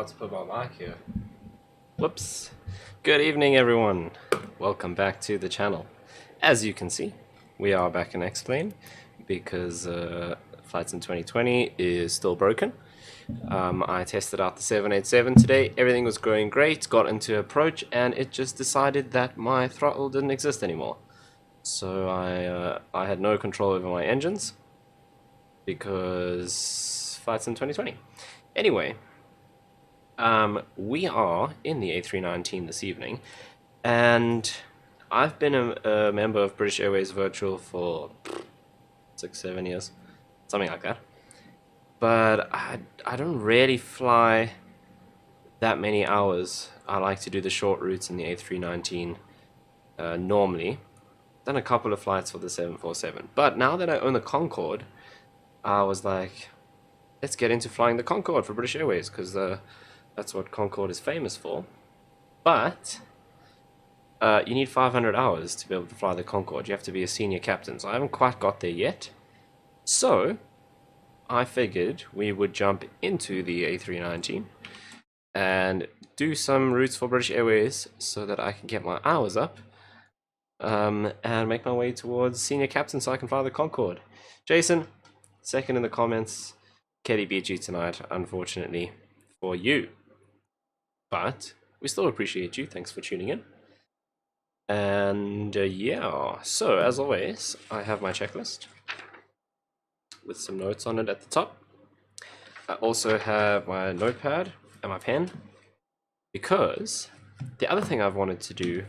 About to put my mic here. Whoops. Good evening, everyone. Welcome back to the channel. As you can see, we are back in X-Plane. because flights in 2020 is still broken. I tested out the 787 today. Everything was going great. Got into approach, and it just decided that my throttle didn't exist anymore. So I had no control over my engines because flights in 2020. Anyway, we are in the A319 this evening, and I've been a member of British Airways Virtual for 6-7 years, something like that. But I don't really fly that many hours. I like to do the short routes in the A319 normally. Done a couple of flights for the 747. But now that I own the Concorde, I was like, let's get into flying the Concorde for British Airways, because that's what Concorde is famous for. But you need 500 hours to be able to fly the Concorde. You have to be a senior captain, so I haven't quite got there yet. So I figured we would jump into the A319 and do some routes for British Airways so that I can get my hours up and make my way towards senior captain so I can fly the Concorde. Jason, second in the comments. Kelly beat you tonight, unfortunately for you. But we still appreciate you. Thanks for tuning in. And yeah, so as always, I have my checklist with some notes on it at the top. I also have my notepad and my pen, because the other thing I've wanted to do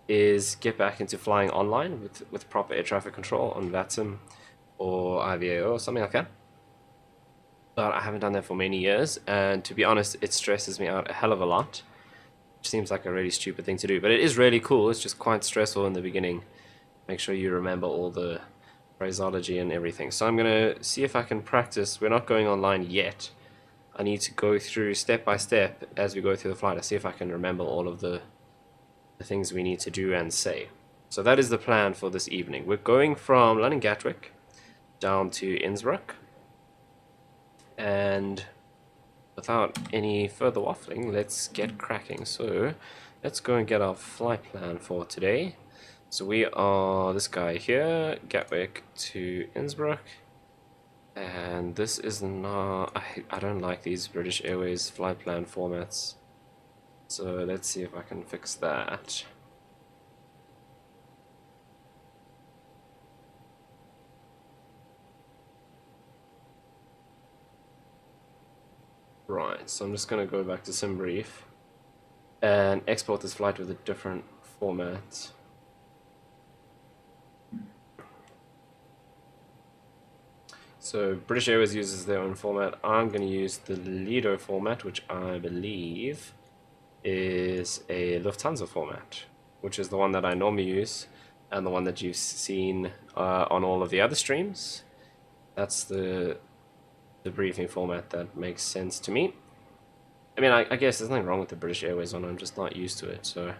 is get back into flying online with proper air traffic control on VATSIM or IVAO or something like that. But I haven't done that for many years, and to be honest, it stresses me out a hell of a lot, which seems like a really stupid thing to do, but it is really cool. It's just quite stressful in the beginning. Make sure you remember all the phraseology and everything. So I'm gonna see if I can practice. We're not going online yet. I need to go through step by step as we go through the flight. I see if I can remember all of the things we need to do and say. So that is the plan for this evening. We're going from London Gatwick down to Innsbruck, and without any further waffling, let's get cracking. So let's go and get our flight plan for today. So we are this guy here, Gatwick to Innsbruck, and this is not, I don't like these British Airways flight plan formats, so let's see if I can fix that. Right, so I'm just going to go back to SimBrief and export this flight with a different format. So British Airways uses their own format. I'm going to use the Lido format, which I believe is a Lufthansa format, which is the one that I normally use and the one that you've seen on all of the other streams. That's the briefing format that makes sense to me. I mean, I guess there's nothing wrong with the British Airways one. I'm just not used to it, so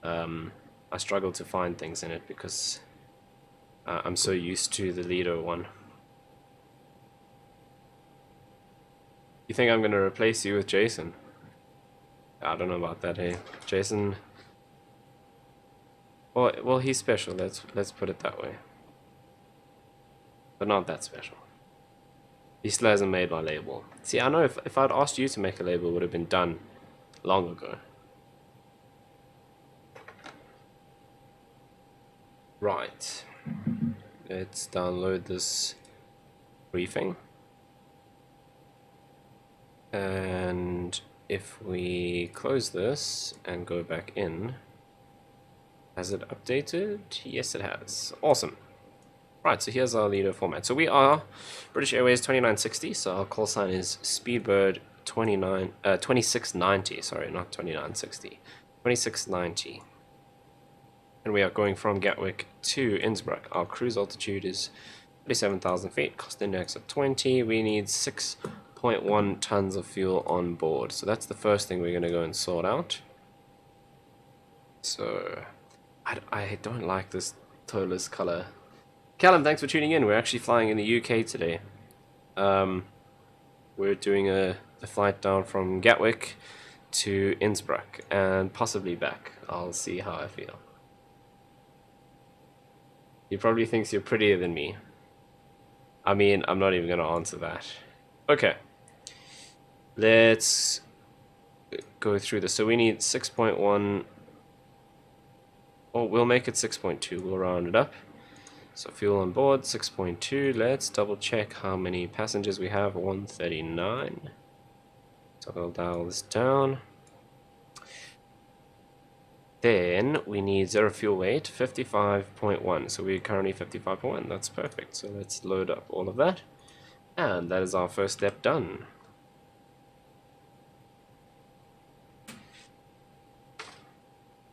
I struggle to find things in it because I'm so used to the Lido one. You think I'm going to replace you with Jason? I don't know about that, hey. Jason... Well, he's special, let's put it that way. But not that special. He still hasn't made my label. See, I know if I'd asked you to make a label, it would have been done long ago. Right. Let's download this briefing. And if we close this and go back in, has it updated? Yes, it has. Awesome. Right, so here's our Lido format. So we are British Airways 2960, so our call sign is Speedbird 2690, sorry, not 2960, 2690. And we are going from Gatwick to Innsbruck. Our cruise altitude is 37,000 feet, cost index of 20. We need 6.1 tons of fuel on board. So that's the first thing we're going to go and sort out. So I don't like this Toliss color. Callum, thanks for tuning in. We're actually flying in the UK today. We're doing a flight down from Gatwick to Innsbruck and possibly back. I'll see how I feel. He probably thinks you're prettier than me. I mean, I'm not even going to answer that. Okay. Let's go through this. So we need 6.1. Oh, we'll make it 6.2. We'll round it up. So fuel on board, 6.2. Let's double check how many passengers we have. 139. So I'll dial this down. Then we need zero fuel weight, 55.1. So we're currently 55.1. That's perfect. So let's load up all of that. And that is our first step done.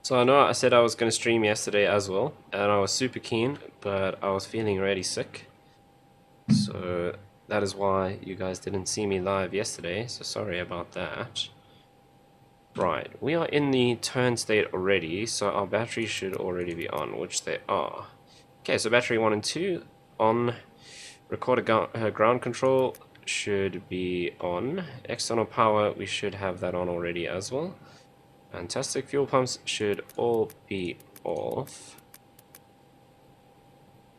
So I know I said I was going to stream yesterday as well, and I was super keen, but I was feeling really sick. So that is why you guys didn't see me live yesterday, so sorry about that. Right, we are in the turn state already, so our batteries should already be on, which they are. Okay, so battery 1 and 2 on. Recorder ground control should be on. External power, we should have that on already as well. Fantastic. Fuel pumps should all be off.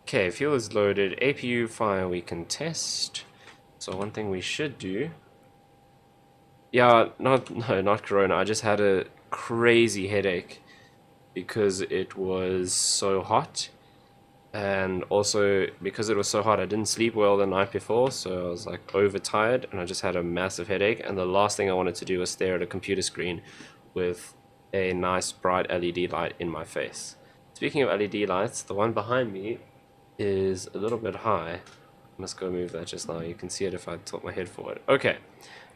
Okay, fuel is loaded. APU fire we can test. So one thing we should do. Yeah, not Corona. I just had a crazy headache because it was so hot. And also because it was so hot, I didn't sleep well the night before, so I was like overtired and I just had a massive headache. And the last thing I wanted to do was stare at a computer screen with a nice bright LED light in my face. Speaking of LED lights, the one behind me is a little bit high. I must go move that just now. You can see it if I tilt my head forward. Okay,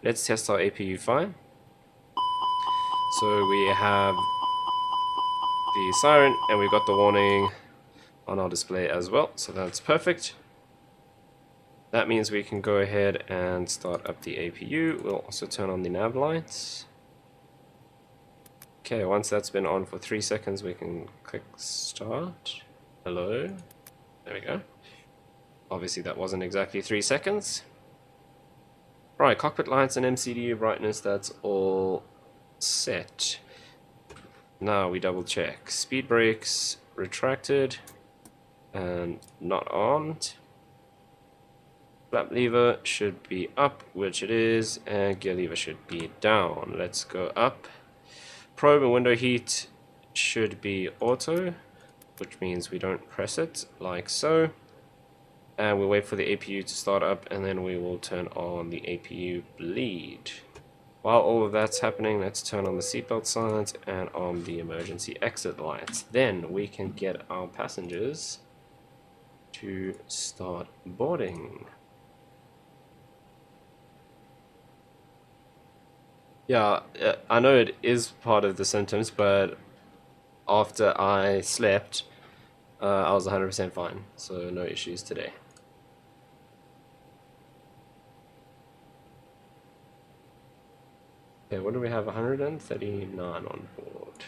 let's test our APU fire. So we have the siren and we've got the warning on our display as well, so that's perfect. That means we can go ahead and start up the APU. We'll also turn on the nav lights. Okay, once that's been on for 3 seconds, we can click start. Hello. There we go. Obviously that wasn't exactly 3 seconds. Right, cockpit lights and MCDU brightness, that's all set. Now we double check. Speed brakes retracted and not armed. Flap lever should be up, which it is, and gear lever should be down. Let's go up. Probe and window heat should be auto, which means we don't press it, like so. And we'll wait for the APU to start up, and then we will turn on the APU bleed. While all of that's happening, let's turn on the seatbelt signs and on the emergency exit lights. Then we can get our passengers to start boarding. Yeah, I know it is part of the symptoms, but after I slept, I was 100% fine, so no issues today. Okay, what do we have? 139 on board.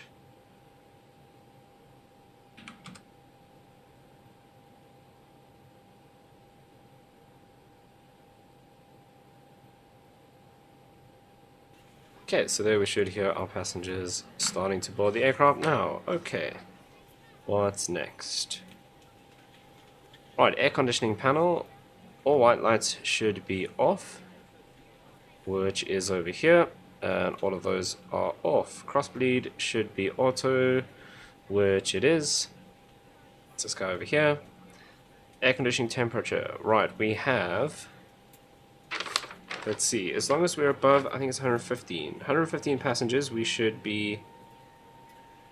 Okay, so there we should hear our passengers starting to board the aircraft now. Okay, what's next? Right, air conditioning panel. All white lights should be off, which is over here, and all of those are off. Crossbleed should be auto, which it is. Let's just go over here. Air conditioning temperature. Right, we have... Let's see, as long as we're above, I think it's 115. 115 passengers, we should be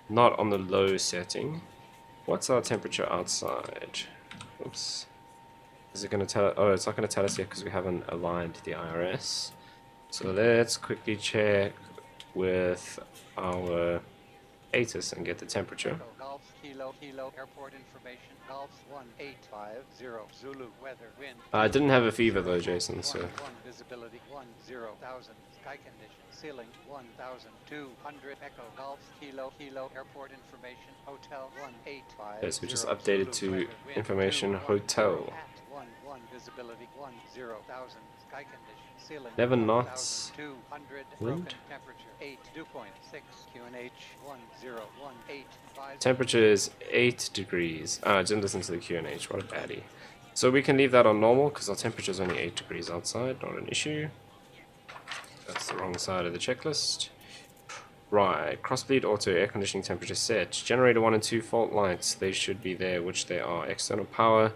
not on the low setting. What's our temperature outside? Oops. Is it going to tell... Oh, it's not going to tell us yet because we haven't aligned the IRS. So let's quickly check with our ATIS and get the temperature. Golf, Kilo, airport information, Golf 1850, Zulu, weather, wind. I didn't have a fever though, Jason, so... 1 visibility, 10,000, sky condition, ceiling, 1,200, Echo, Golf, Kilo, airport information, hotel, 1850. Yes, we just updated to information hotel. 1 visibility, 10,000, sky condition. ceiling 11 knots 1200, wind. broken temperature 8.6, QNH 10185. Temperature is 8 degrees. I didn't listen to the QNH, what a baddie. So we can leave that on normal because our temperature is only 8 degrees outside, not an issue. That's the wrong side of the checklist. Right, crossbleed auto air conditioning temperature set. Generator 1 and 2 fault lights, they should be there, which they are. External power,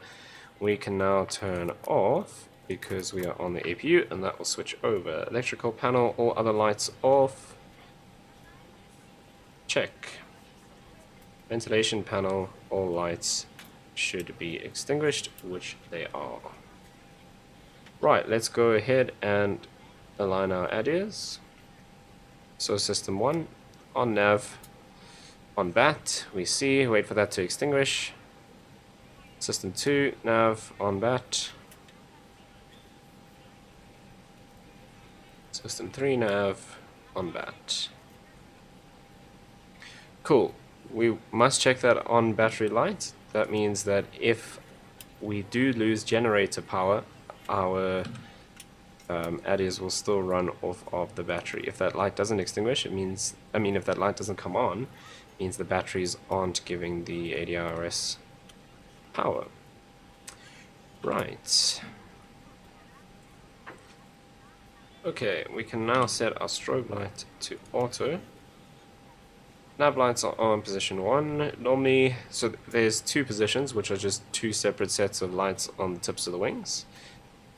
we can now turn off because we are on the APU, and that will switch over. Electrical panel, all other lights off. Check. Ventilation panel, all lights should be extinguished, which they are. Right, let's go ahead and align our ADIRs. So system 1, on nav, on bat, we see, wait for that to extinguish. System 2, nav, on bat. System 3, nav, on bat. Cool. We must check that on battery light. That means that if we do lose generator power, our ADIRs will still run off of the battery. If that light doesn't extinguish, it means, if that light doesn't come on, it means the batteries aren't giving the ADRS power. Right. Okay, we can now set our strobe light to auto. Nav lights are on position 1. Normally, so there's 2 positions, which are just 2 separate sets of lights on the tips of the wings.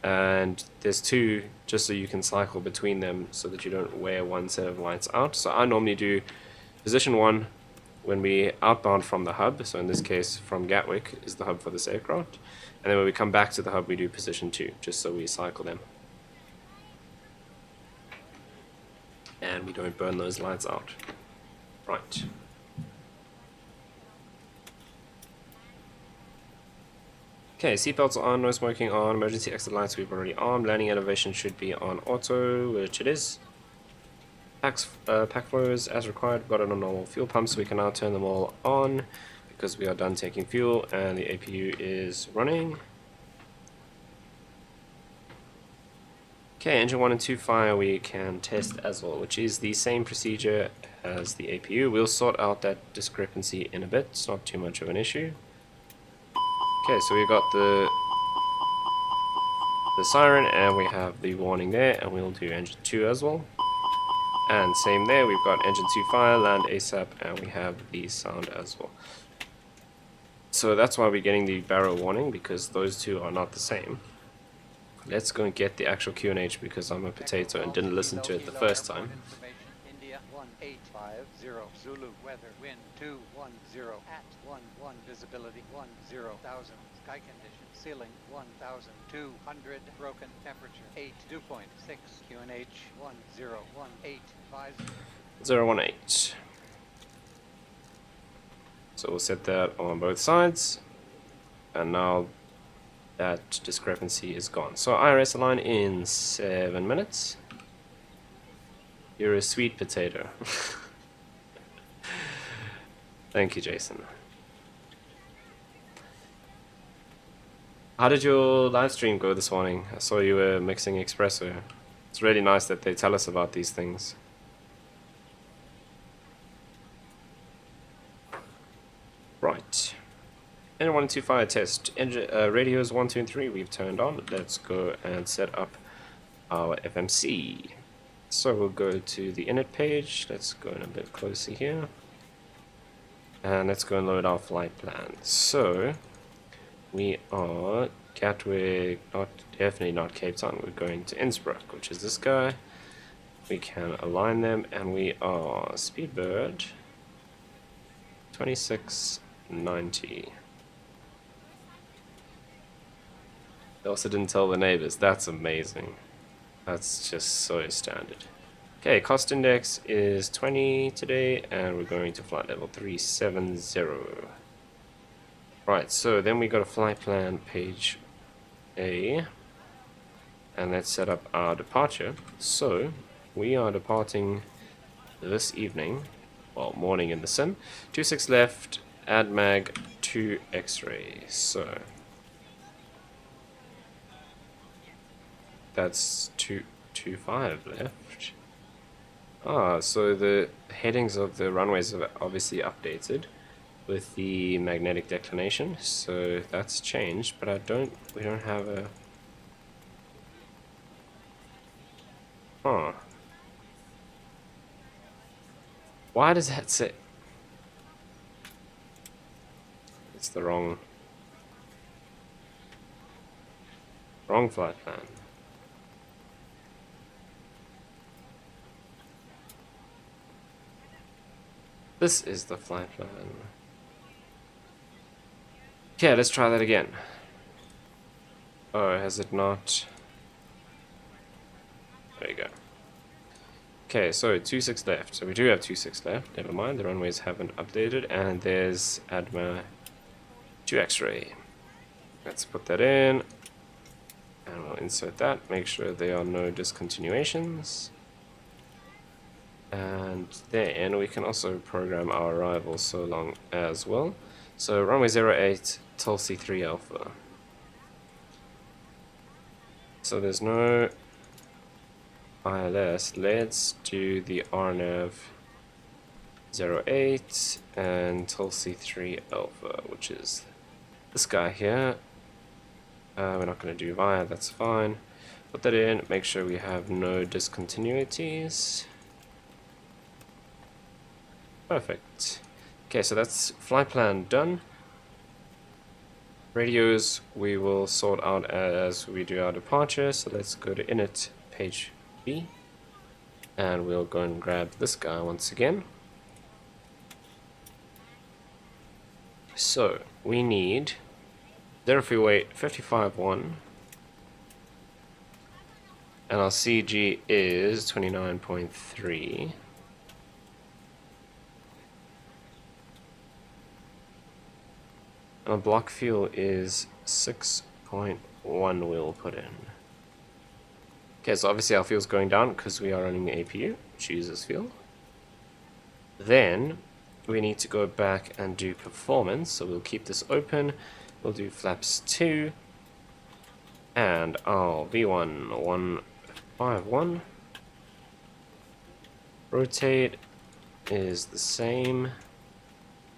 And there's 2 just so you can cycle between them so that you don't wear one set of lights out. So I normally do position 1 when we outbound from the hub, so in this case from Gatwick is the hub for this aircraft, and then when we come back to the hub we do position 2, just so we cycle them. And we don't burn those lights out. Right. Okay, seatbelts are on, no smoking on, emergency exit lights we've already on, landing elevation should be on auto, which it is. Pack flows as required, got it on normal. Fuel pumps, we can now turn them all on because we are done taking fuel and the APU is running. Okay, engine 1 and 2 fire we can test as well, which is the same procedure as the APU. We'll sort out that discrepancy in a bit, it's not too much of an issue. Okay, so we've got the siren and we have the warning there, and we'll do engine 2 as well. And same there, we've got engine 2 fire, land ASAP, and we have the sound as well. So that's why we're getting the barrel warning, because those two are not the same. Let's go and get the actual QNH because I'm a potato and didn't listen to it the first time. India 1850 Zulu weather wind 210 at 11 visibility 10,000 sky condition ceiling 1,200 broken temperature 8.6 QNH 10185 018. So we'll set that on both sides, and now that discrepancy is gone. So IRS align in 7 minutes. You're a sweet potato. Thank you, Jason. How did your live stream go this morning? I saw you were mixing espresso. It's really nice that they tell us about these things. Right. Engine 1 and 2 fire test. Radios 1, 2, and 3 we've turned on. Let's go and set up our FMC. So we'll go to the init page. Let's go in a bit closer here. And let's go and load our flight plan. So we are Gatwick, definitely not Cape Town. We're going to Innsbruck, which is this guy. We can align them, and we are Speedbird 2690. They also didn't tell the neighbors. That's amazing. That's just so standard. Okay, cost index is 20 today, and we're going to flight level 370. Right, so then we got a flight plan page A, and let's set up our departure. So we are departing this evening, well, morning in the sim. 26 left, add mag 2 X-ray. So that's 225 left. Ah, so the headings of the runways are obviously updated with the magnetic declination, so that's changed, but we don't have a... Huh. Why does that say... It's the wrong flight plan. This is the flight plan. Okay, let's try that again. Oh, has it not? There you go. Okay, so 26 left. So we do have 26 left. Never mind, the runways haven't updated. And there's ADMA 2 X-ray. Let's put that in. And we'll insert that. Make sure there are no discontinuations. And then we can also program our arrival so long as well. So runway 08, Toliss A3 Alpha. So there's no ILS. Let's do the RNAV 08 and Toliss A3 Alpha, which is this guy here. We're not going to do via, that's fine. Put that in, make sure we have no discontinuities. Perfect. Okay, so that's flight plan done. Radios we will sort out as we do our departure, so let's go to init page B. And we'll go and grab this guy once again. So, we need 0 fuel weight 55.1. And our CG is 29.3. And our block fuel is 6.1 we'll put in. Okay, so obviously our fuel's going down because we are running the APU, which uses fuel. Then we need to go back and do performance, so we'll keep this open. We'll do flaps 2 and our V1 151. Rotate is the same.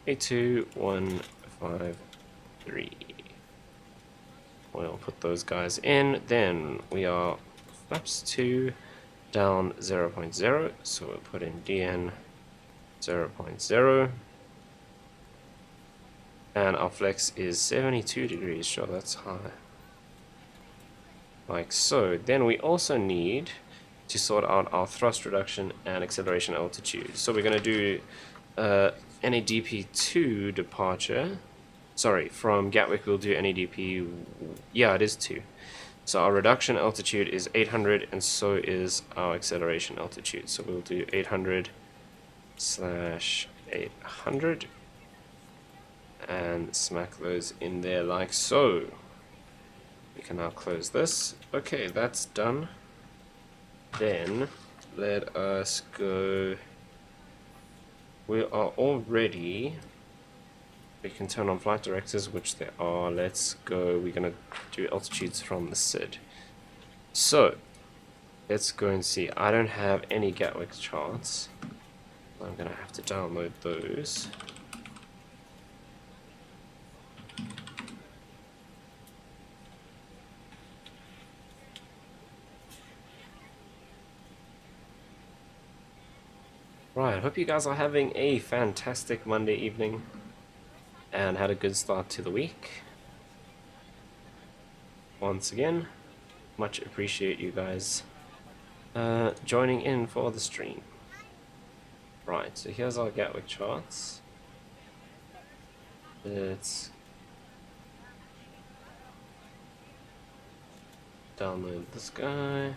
A2 153. We'll put those guys in. Then we are flaps 2 down 0.0, so we'll put in DN 0.0. And our flex is 72 degrees, sure, that's high. Like so. Then we also need to sort out our thrust reduction and acceleration altitude. So we're going to do NADP 2 departure. Sorry, from Gatwick we'll do NADP, yeah, it is 2. So our reduction altitude is 800 and so is our acceleration altitude. So we'll do 800/800 and smack those in there like so. We can now close this. Okay, that's done. Then let us go. We are all ready. We can turn on flight directors, which there are. Let's go. We're going to do altitudes from the SID. So, let's go and see. I don't have any Gatwick charts. I'm going to have to download those. Right, hope you guys are having a fantastic Monday evening and had a good start to the week. Once again, much appreciate you guys joining in for the stream. Right, so here's our Gatwick charts. Let's download this guy.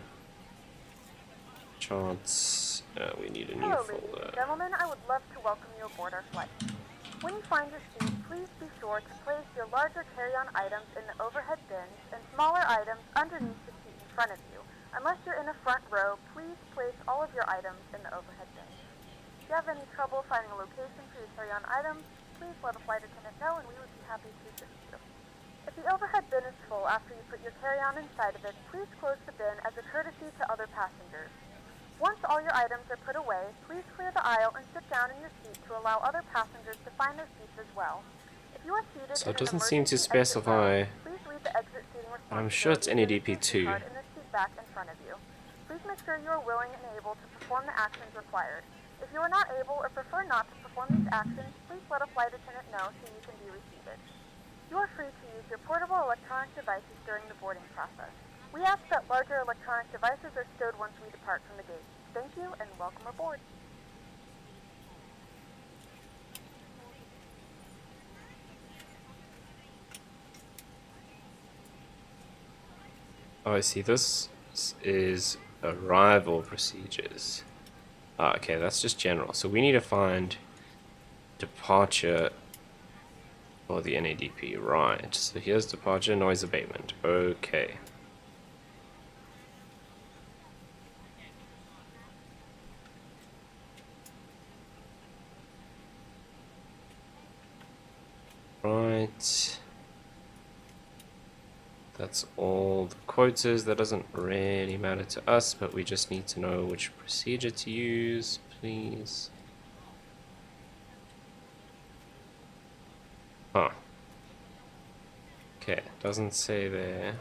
Charts, we need a new Hello, folder. ladies and gentlemen, I would love to welcome you aboard our flight. When you find your seat, please be sure to place your larger carry-on items in the overhead bins and smaller items underneath the seat in front of you. Unless you're in a front row, please place all of your items in the overhead bins. If you have any trouble finding a location for your carry-on items, please let a flight attendant know and we would be happy to assist you. If the overhead bin is full after you put your carry-on inside of it, please close the bin as a courtesy to other passengers. Once all your items are put away, please clear the aisle and sit down in your seat to allow other passengers to find their seats as well. If you are seated So in it an doesn't seem to emergency exit specify. row, please read the exit seating I'm sure it's responsibilities in the safety NADP2. card in the seat back in front of you. Please make sure you are willing and able to perform the actions required. If you are not able or prefer not to perform these actions, please let a flight attendant know so you can be reseated. You are free to use your portable electronic devices during the boarding process. We ask that larger electronic devices are stowed once we depart from the gate. Thank you and welcome aboard. Oh, I see. This is arrival procedures. Ah, okay, that's just general. So we need to find departure for the NADP. Right. So here's departure noise abatement. Okay. Right. That's all the quotas. That doesn't really matter to us, but we just need to know which procedure to use, please. Huh. Okay, doesn't say there.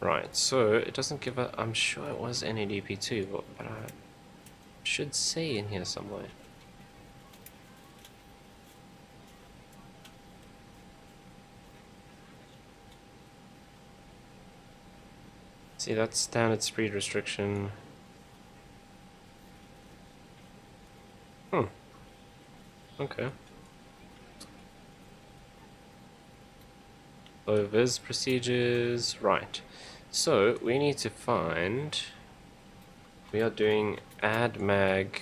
Right, so it doesn't give a. I'm sure it was NADP2, but I should say in here somewhere. See, that's standard speed restriction. Okay. So viz procedures, right. So we need to find. We are doing add mag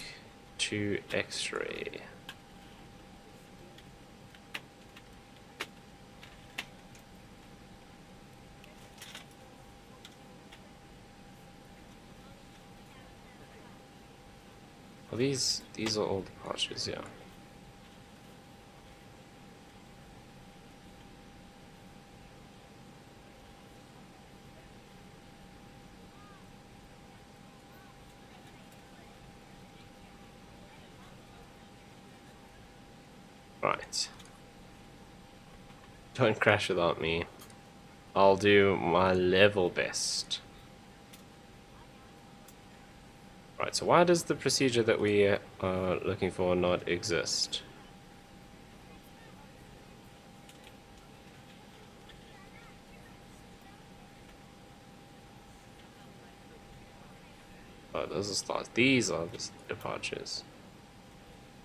to X-ray. Well, these are all departures, yeah. Right. Don't crash without me. I'll do my level best. Right, so why does the procedure that we are looking for not exist? Oh, those are stars. These are the departures.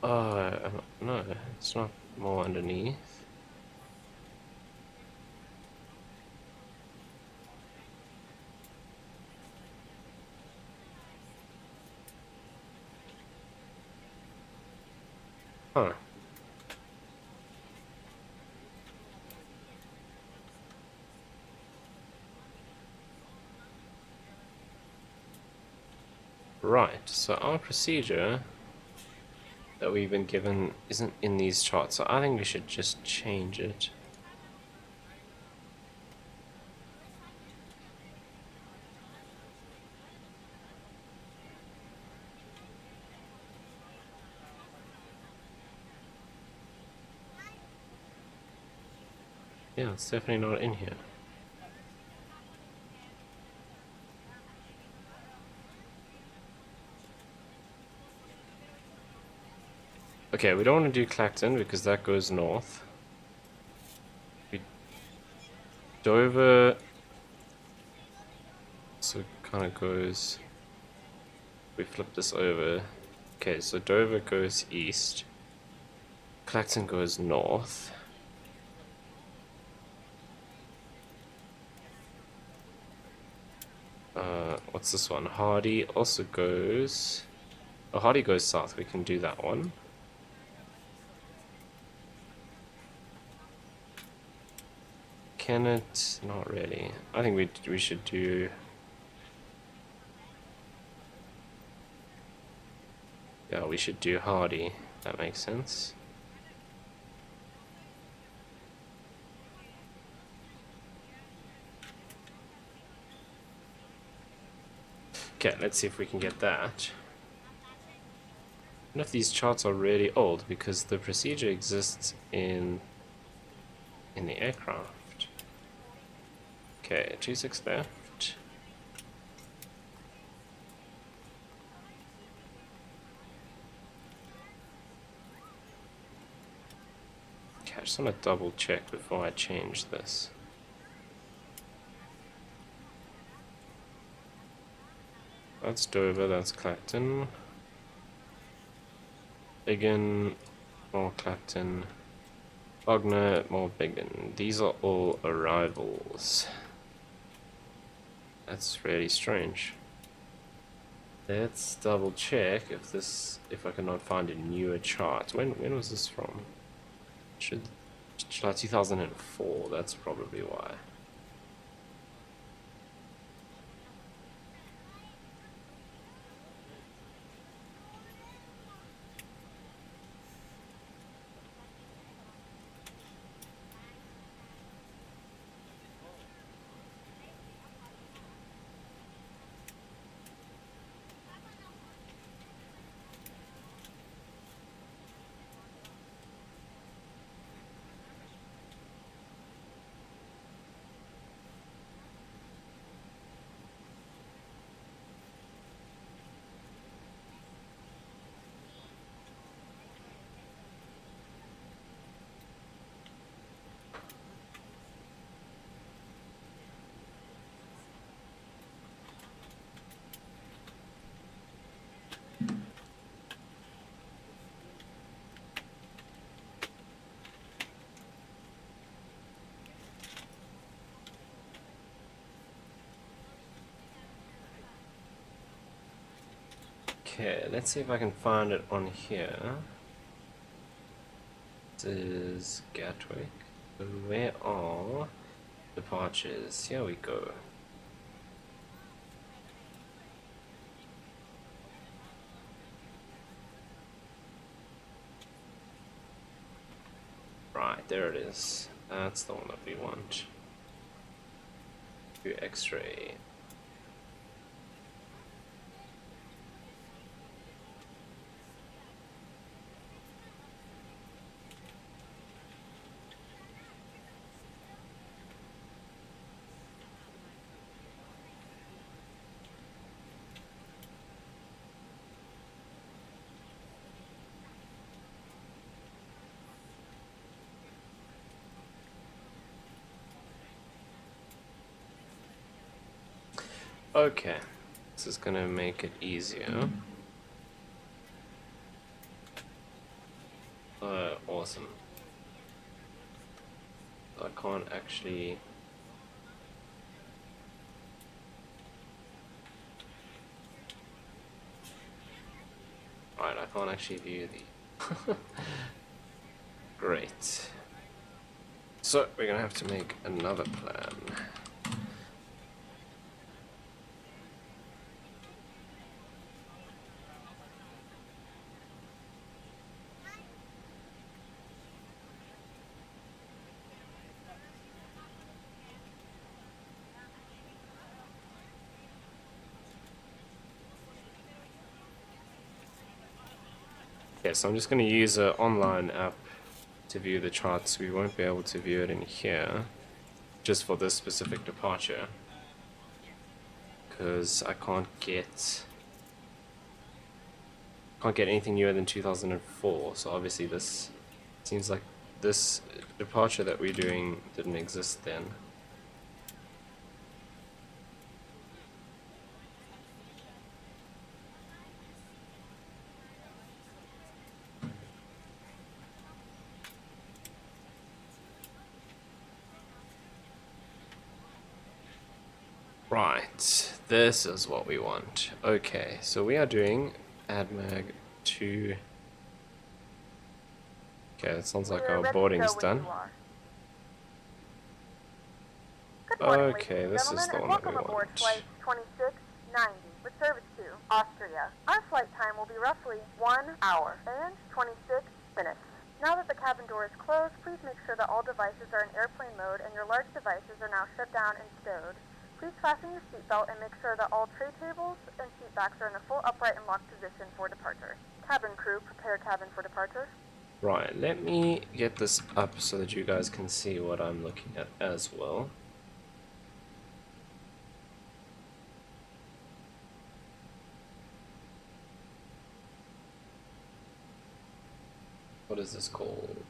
No, it's not more underneath. Huh. Right, so our procedure that we've been given isn't in these charts, so I think we should just change it. Yeah, it's definitely not in here. Okay, we don't want to do Clacton because that goes north. Dover, so it kind of goes. We flip this over. Okay, so Dover goes east. Clacton goes north. What's this one? Hardy also goes. Oh, Hardy goes south. We can do that one. Kennet, not really. I think we should do. Yeah, we should do Hardy. That makes sense. Okay, let's see if we can get that. I wonder if these charts are really old, because the procedure exists in the aircraft. Okay, 26 left. Okay, I just want to double check before I change this. That's Dover, that's Clacton. Biggin, more Clacton. Wagner, more Biggin. These are all arrivals. That's really strange. Let's double check if I cannot find a newer chart. When was this from? July 2004, that's probably why. Okay, let's see if I can find it on here. This is Gatwick. Where are departures? Here we go. Right, there it is. That's the one that we want. Do X-ray. Okay, this is gonna make it easier. Awesome. I can't actually... Right, I can't actually view the... Great. So, we're gonna have to make another plan. Okay, so I'm just going to use an online app to view the charts. We won't be able to view it in here, just for this specific departure, because I can't get anything newer than 2004. So obviously this seems like this departure that we're doing didn't exist then. Right, this is what we want. Okay, so we are doing AdMag 2. Okay, that sounds like our boarding's done. Okay, this is the one that we want. Flight 2690. with service to Austria. Our flight time will be roughly 1 hour and 26 minutes. Now that the cabin door is closed, please make sure that all devices are in airplane mode and your large devices are now shut down and stowed. Please fasten your seatbelt and make sure that all tray tables and seat backs are in a full upright and locked position for departure. Cabin crew, prepare cabin for departure. Right, let me get this up so that you guys can see what I'm looking at as well. What is this called?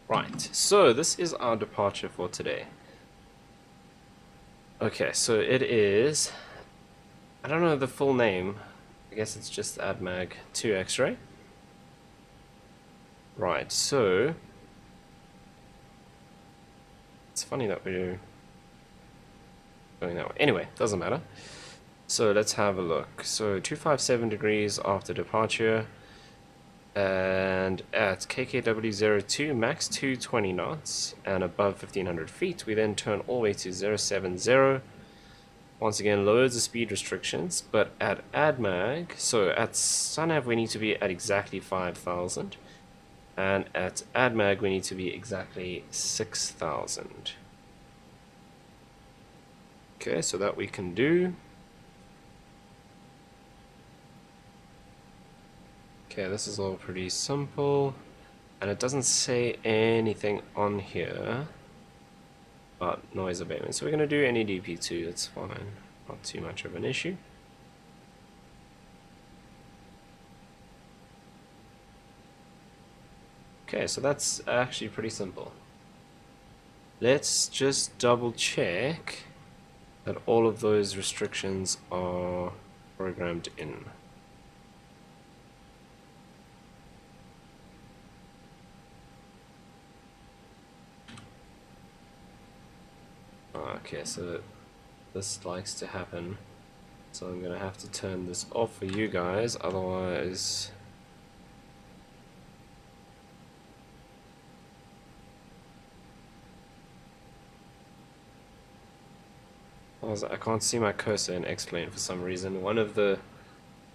Right, so this is our departure for today. Okay, so it is, I don't know the full name, I guess it's just ADMAG 2 X-ray. Right, so, it's funny that we're going that way. Anyway, doesn't matter. So let's have a look. So 257 degrees after departure. And at KKW02 max 220 knots and above 1500 feet, we then turn all the way to 070. Once again, loads of speed restrictions, but at ADMAG, so at SUNAV we need to be at exactly 5,000, and at ADMAG we need to be exactly 6,000. Okay, so that we can do. Okay, this is all pretty simple, and it doesn't say anything on here about noise abatement, so we're going to do NEDP2, it's fine, not too much of an issue. Okay, so that's actually pretty simple. Let's just double check that all of those restrictions are programmed in. Okay, so this likes to happen, so I'm gonna have to turn this off for you guys, otherwise I can't see my cursor in X-Plane for some reason. One of the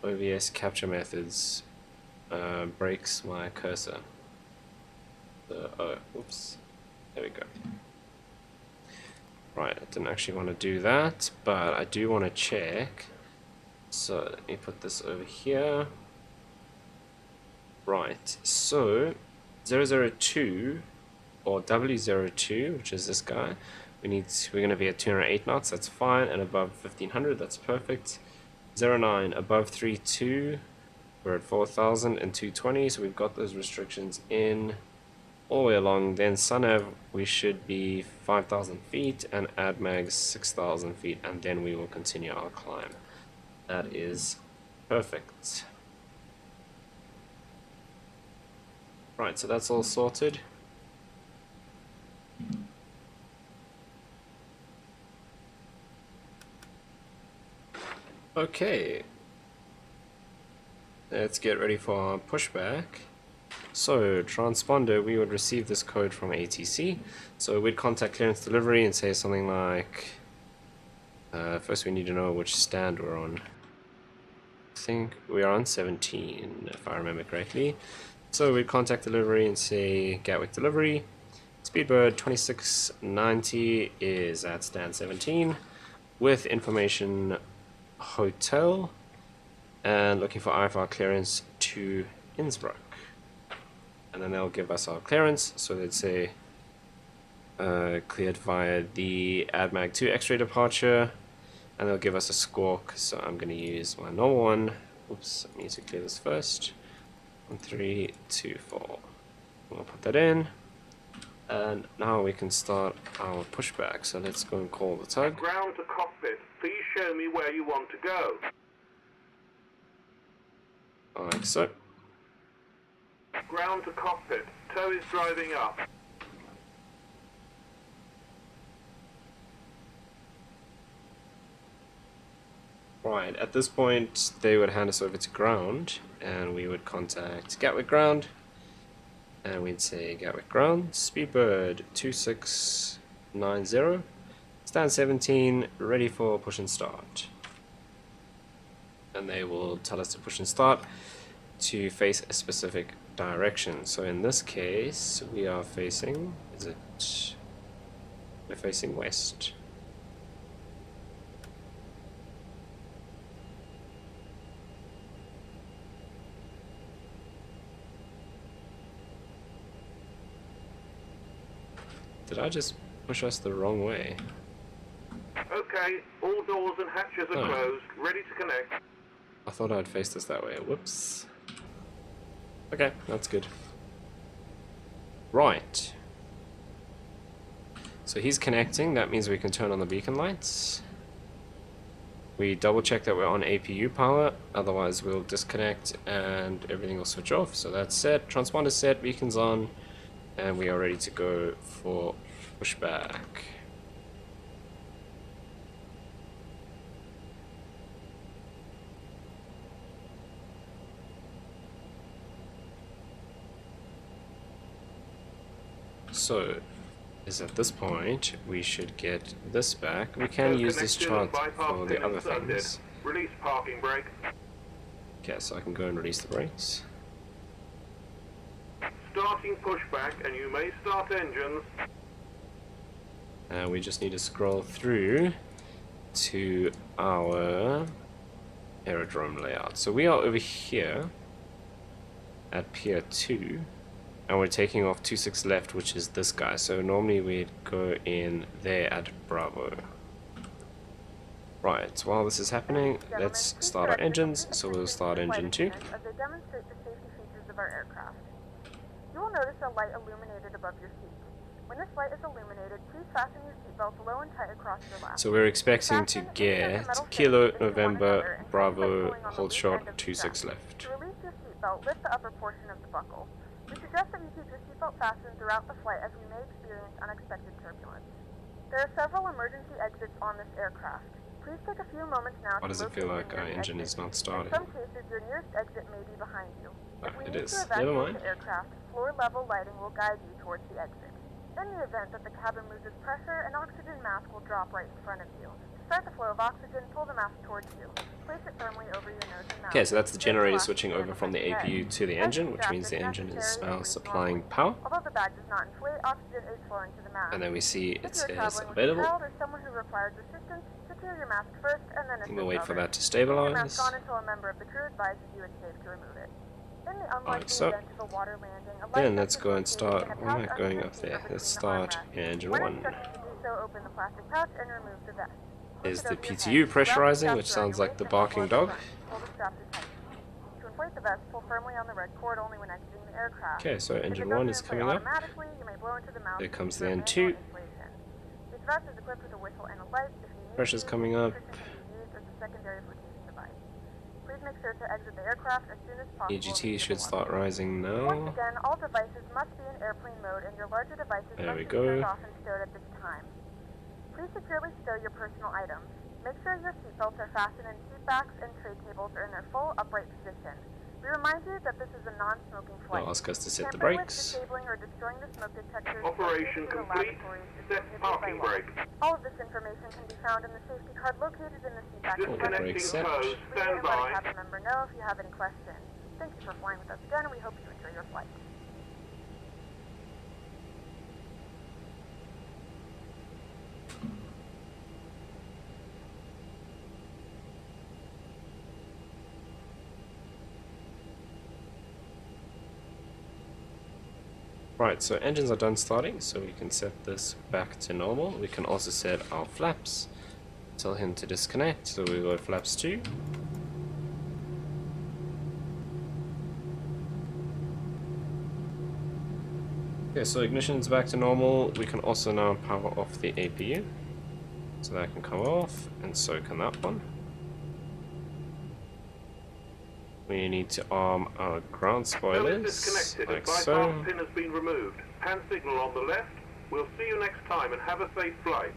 OBS capture methods breaks my cursor. So, oh, oops, there we go. Right, I didn't actually want to do that, but I do want to check. So let me put this over here. Right, so 002 or W02, which is this guy, we're going to be at 208 knots, that's fine, and above 1500, that's perfect. 09 above 32, we're at 4,000 and 220, so we've got those restrictions in all the way along. Then SUNAV we should be 5,000 feet and ADMAG 6,000 feet, and then we will continue our climb. That is perfect. Right, so that's all sorted. Okay, let's get ready for our pushback. So, transponder, we would receive this code from ATC. So we'd contact clearance delivery and say something like, first we need to know which stand we're on. I think we are on 17, if I remember correctly. So we'd contact delivery and say Gatwick delivery. Speedbird 2690 is at stand 17 with information hotel and looking for IFR clearance to Innsbruck. And then they'll give us our clearance, so they'd say cleared via the ADMAG 2 X-ray departure, and they'll give us a squawk, so I'm going to use my normal one. Oops, I need to clear this first. 1, 3, 2, 4. We'll put that in, and now we can start our pushback, so let's go and call the tug. Ground to cockpit, please show me where you want to go. like so. Ground to cockpit. Tow is driving up. Right, at this point they would hand us over to ground and we would contact Gatwick ground and we'd say Gatwick ground, Speedbird 2690, stand 17, ready for push and start. And they will tell us to push and start to face a specific direction. So in this case we are facing, we're facing west. Did I just push us the wrong way? Okay, all doors and hatches are closed, ready to connect. I thought I'd faced us that way. Whoops. Okay, that's good. Right. So he's connecting, that means we can turn on the beacon lights. We double check that we're on APU power, otherwise we'll disconnect and everything will switch off. So that's set, transponder set, beacons on, and we are ready to go for pushback. So, is at this point we should get this back. We can use this chart for the other things. Release parking brake. Okay, so I can go and release the brakes. Starting pushback, and you may start engines. And we just need to scroll through to our aerodrome layout. So we are over here at Pier 2, and we're taking off 26 left, which is this guy. So normally we'd go in there at Bravo. Right, while this is happening, let's start our engines. So we'll start engine 2. As they demonstrate the safety features of our aircraft. You will notice a light illuminated above your seat. When this light is illuminated, please fasten your seatbelts low and tight across your lap. So we're expecting to get Kilo November Bravo hold short 26 left. To release your seatbelt, lift the upper portion of the buckle. We suggest that you keep your seatbelt fastened throughout the flight as we may experience unexpected turbulence. There are several emergency exits on this aircraft. Please take a few moments now. Why does it feel like our engine is not starting? In some cases, your nearest exit may be behind you. If we It need is. to Never evacuate mind. the aircraft, floor-level lighting will guide you towards the exit. In the event that the cabin loses pressure, an oxygen mask will drop right in front of you. To start the flow of oxygen, pull the mask towards you. Place it firmly over your nose and mouth. Okay, so that's the generator switching over from the APU to the engine, which means the engine is now supplying power. Although the bag does not inflate, oxygen is flowing to the mask. And then we see it If you are says traveling with a available. child or someone who requires assistance, secure your mask first and then assist We'll wait for others. that to Keep your stabilize. mask on until a member of the crew advises you it's safe to remove it. In the unlikely so event of a water landing, a then light let's vest go is and located start. in a Why am I pouch going under up the there? seat or Let's between the start armrests. engine When 1. instructed to do so, open the plastic pouch and remove the vest. Push Is it the over your PTU head. Wrap the pressurizing, straps which around sounds your like the waist and barking hold the dog? front. Pull the straps tight. To inflate the vest, pull firmly on the red cord only when exiting the aircraft. Okay, so If it engine doesn't 1 is inflate coming up. automatically, you may blow into the mouth There comes for the manual N2. inflation. This vest is equipped with a whistle and a light. If you need Pressure's to, coming up. nutrition can be used as a secondary flotation device. Please make sure to exit the aircraft as soon as possible. EGT should start rising Once now. again, all devices must be in airplane mode and your larger devices There must we be go. turned off and stowed at this time. Please securely stow your personal items. Make sure your seatbelts are fastened and seat backs and tray tables are in their full upright position. We remind you that this is a non-smoking flight. They'll ask us to set the Tamper with, brakes. disabling, or destroying the smoke detectors Operation located in the complete. laboratories is Set prohibited parking by law. brake. All of this information can be found in the safety card located in the seat back in front of Disconnecting brake you. set. closed. Read it Stand and let a by. cabin member know if you have any questions. Thank you for flying with us again, and we hope you enjoy your flight. Right, so engines are done starting, so we can set this back to normal. We can also set our flaps. Tell him to disconnect, so we go to flaps 2. Okay, so ignition's back to normal. We can also now power off the APU. So that can come off, and so can that one. We need to arm our ground spoilers, disconnected. like Bypass so. pin has been removed. Hand signal on the left. We'll see you next time and have a safe flight.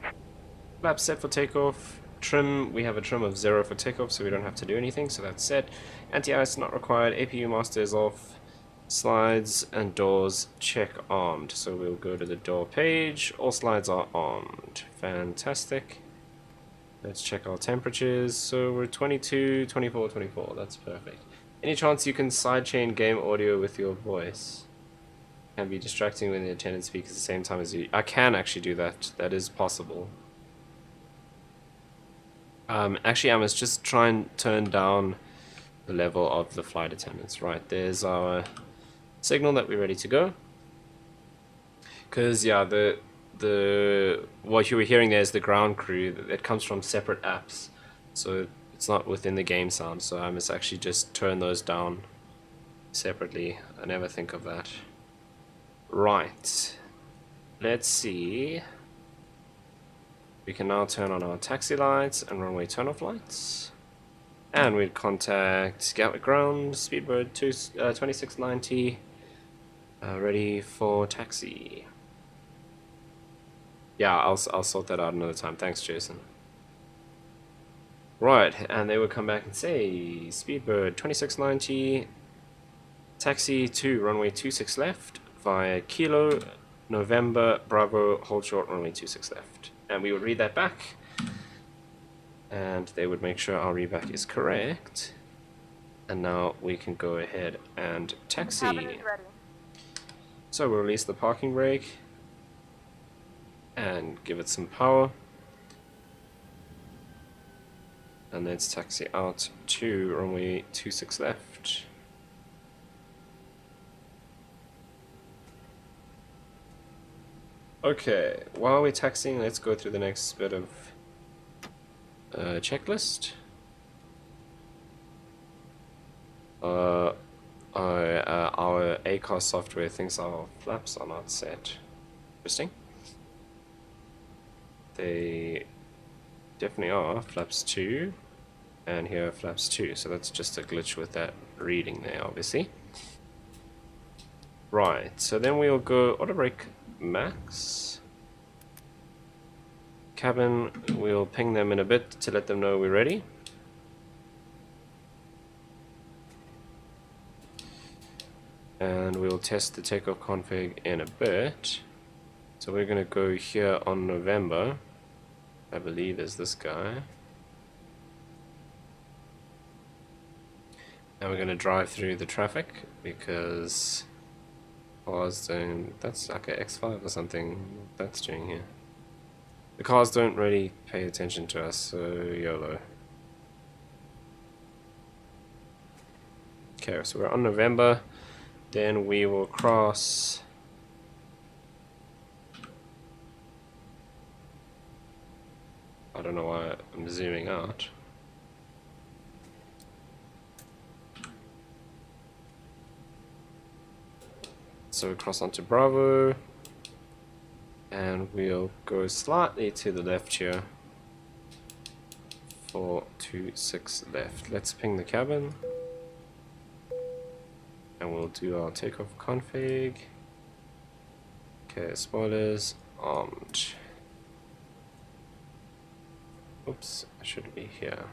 Flaps set for takeoff. Trim, we have a trim of 0 for takeoff, so we don't have to do anything, so that's set. Anti-ice not required. APU master is off. Slides and doors check armed. So we'll go to the door page. All slides are armed. Fantastic. Let's check our temperatures. So we're 22, 24, 24. That's perfect. Any chance you can sidechain game audio with your voice? Can be distracting when the attendant speaks at the same time as you. I can actually do that. That is possible. Actually, I must just try and turn down the level of the flight attendants. Right, there's our signal that we're ready to go. Because yeah, the what you were hearing there is the ground crew. It comes from separate apps, so it's not within the game sound. So I must actually just turn those down separately. I never think of that. Right, let's see. We can now turn on our taxi lights and runway turn-off lights. And we'd contact Gatwick ground, Speedbird 2690, ready for taxi. Yeah, I'll sort that out another time. Thanks, Jason. Right, and they would come back and say, Speedbird 2690, taxi to runway 26 left, via Kilo, November, Bravo, hold short, runway 26 left. And we would read that back, and they would make sure our readback is correct. And now we can go ahead and taxi. Cabin is ready. So we'll release the parking brake and give it some power. And let's taxi out to runway 26 left. Okay, while we're taxiing, let's go through the next bit of checklist. Our ACAR software thinks our flaps are not set. Interesting. They definitely are. Flaps 2, and here are flaps 2, so that's just a glitch with that reading there, obviously. Right, so then we'll go auto brake max. Cabin, we'll ping them in a bit to let them know we're ready. And we'll test the takeoff config in a bit. So we're going to go here on November. I believe is this guy. And we're going to drive through the traffic because cars don't. That's like a X5 or something. That's doing here. The cars don't really pay attention to us, so YOLO. Okay, so we're on November. Then we will cross. I don't know why I'm zooming out. So we cross onto Bravo. And we'll go slightly to the left here. 426 left. Let's ping the cabin. And we'll do our takeoff config. Okay, spoilers armed. Oops, I should be here.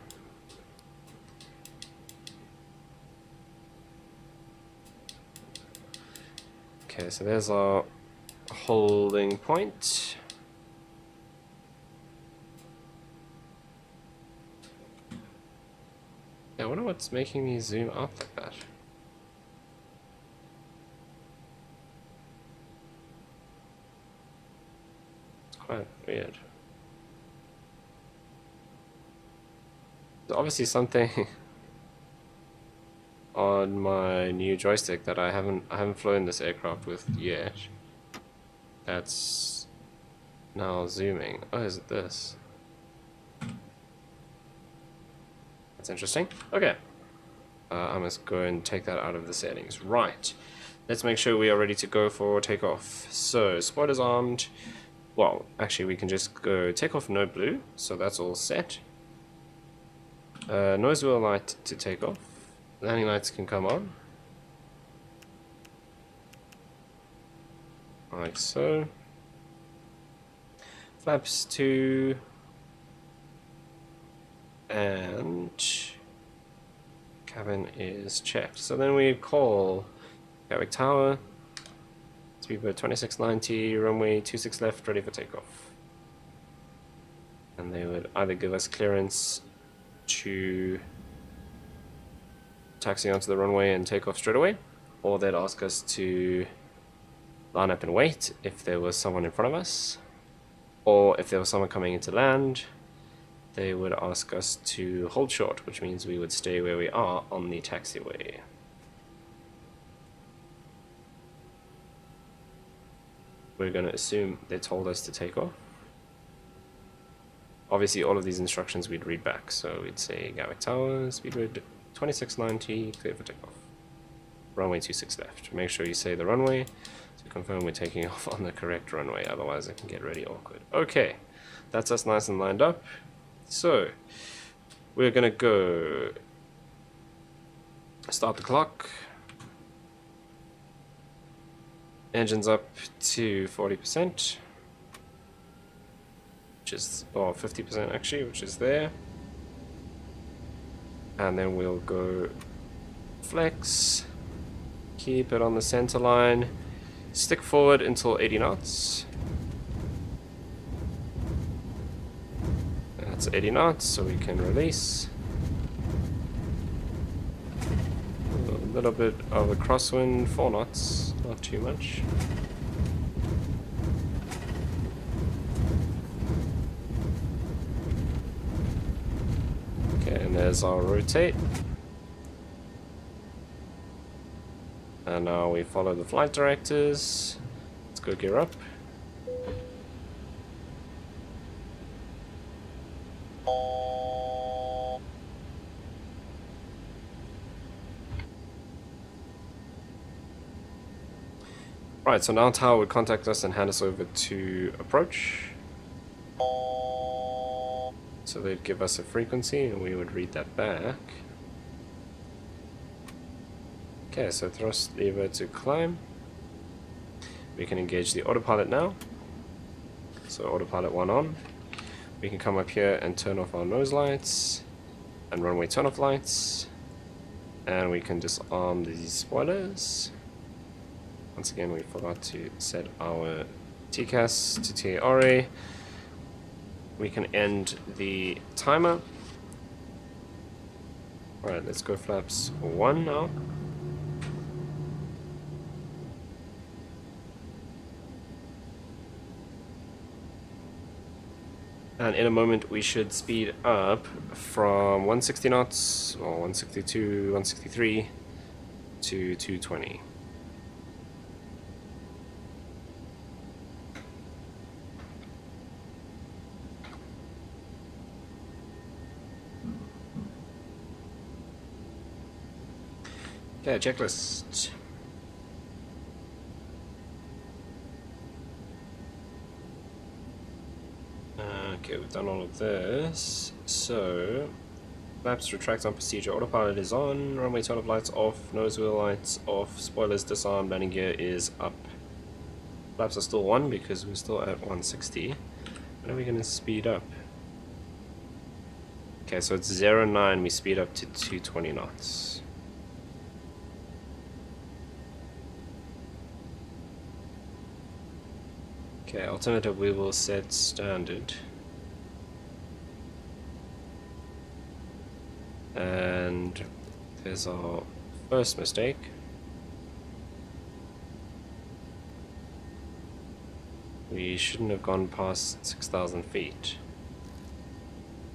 Okay, so there's our holding point. Yeah, I wonder what's making me zoom out like that. It's quite weird. There's obviously something on my new joystick that I haven't flown this aircraft with yet. That's now zooming. Oh, is it this? That's interesting. Okay. I must go and take that out of the settings. Right. Let's make sure we are ready to go for takeoff. So, spoilers armed. Well, actually we can just go takeoff no blue. So that's all set. Noise wheel light to take off. Landing lights can come on. Like so. Flaps 2. And cabin is checked. So then we call Gatwick Tower. Speedbird 2690, runway 26 left, ready for takeoff. And they would either give us clearance to taxi onto the runway and take off straight away, or they'd ask us to line up and wait if there was someone in front of us, or if there was someone coming into land, they would ask us to hold short, which means we would stay where we are on the taxiway. We're going to assume they told us to take off. Obviously, all of these instructions we'd read back, so we'd say Gatwick Tower, speedbird 2690, clear for takeoff. Runway 26 left. Make sure you say the runway to confirm we're taking off on the correct runway, otherwise it can get really awkward. Okay, that's us nice and lined up. So, we're going to go start the clock. Engines up to 40%, which is, or 50% actually, which is there. And then we'll go flex, keep it on the center line, stick forward until 80 knots. That's 80 knots, so we can release. A little bit of a crosswind, 4 knots, not too much. Okay, and there's our rotate. And now we follow the flight directors. Let's go gear up. Right, so now Tower would contact us and hand us over to approach. So they'd give us a frequency and we would read that back. Okay, so thrust lever to climb. We can engage the autopilot now. So autopilot 1 on. We can come up here and turn off our nose lights and runway turn off lights. And we can disarm these spoilers. Once again, we forgot to set our TCAS to TARA. We can end the timer. Alright, let's go flaps 1 now. And in a moment we should speed up from 160 knots, or 162, 163 to 220. Okay, checklist. Okay, we've done all of this. So, flaps retract on procedure. Autopilot is on. Runway turn off lights off. Nose wheel lights off. Spoilers disarmed. Landing gear is up. Flaps are still on because we're still at 160. When are we going to speed up? Okay, so it's 09. We speed up to 220 knots. Okay, alternative we will set standard. And there's our first mistake. We shouldn't have gone past 6,000 feet.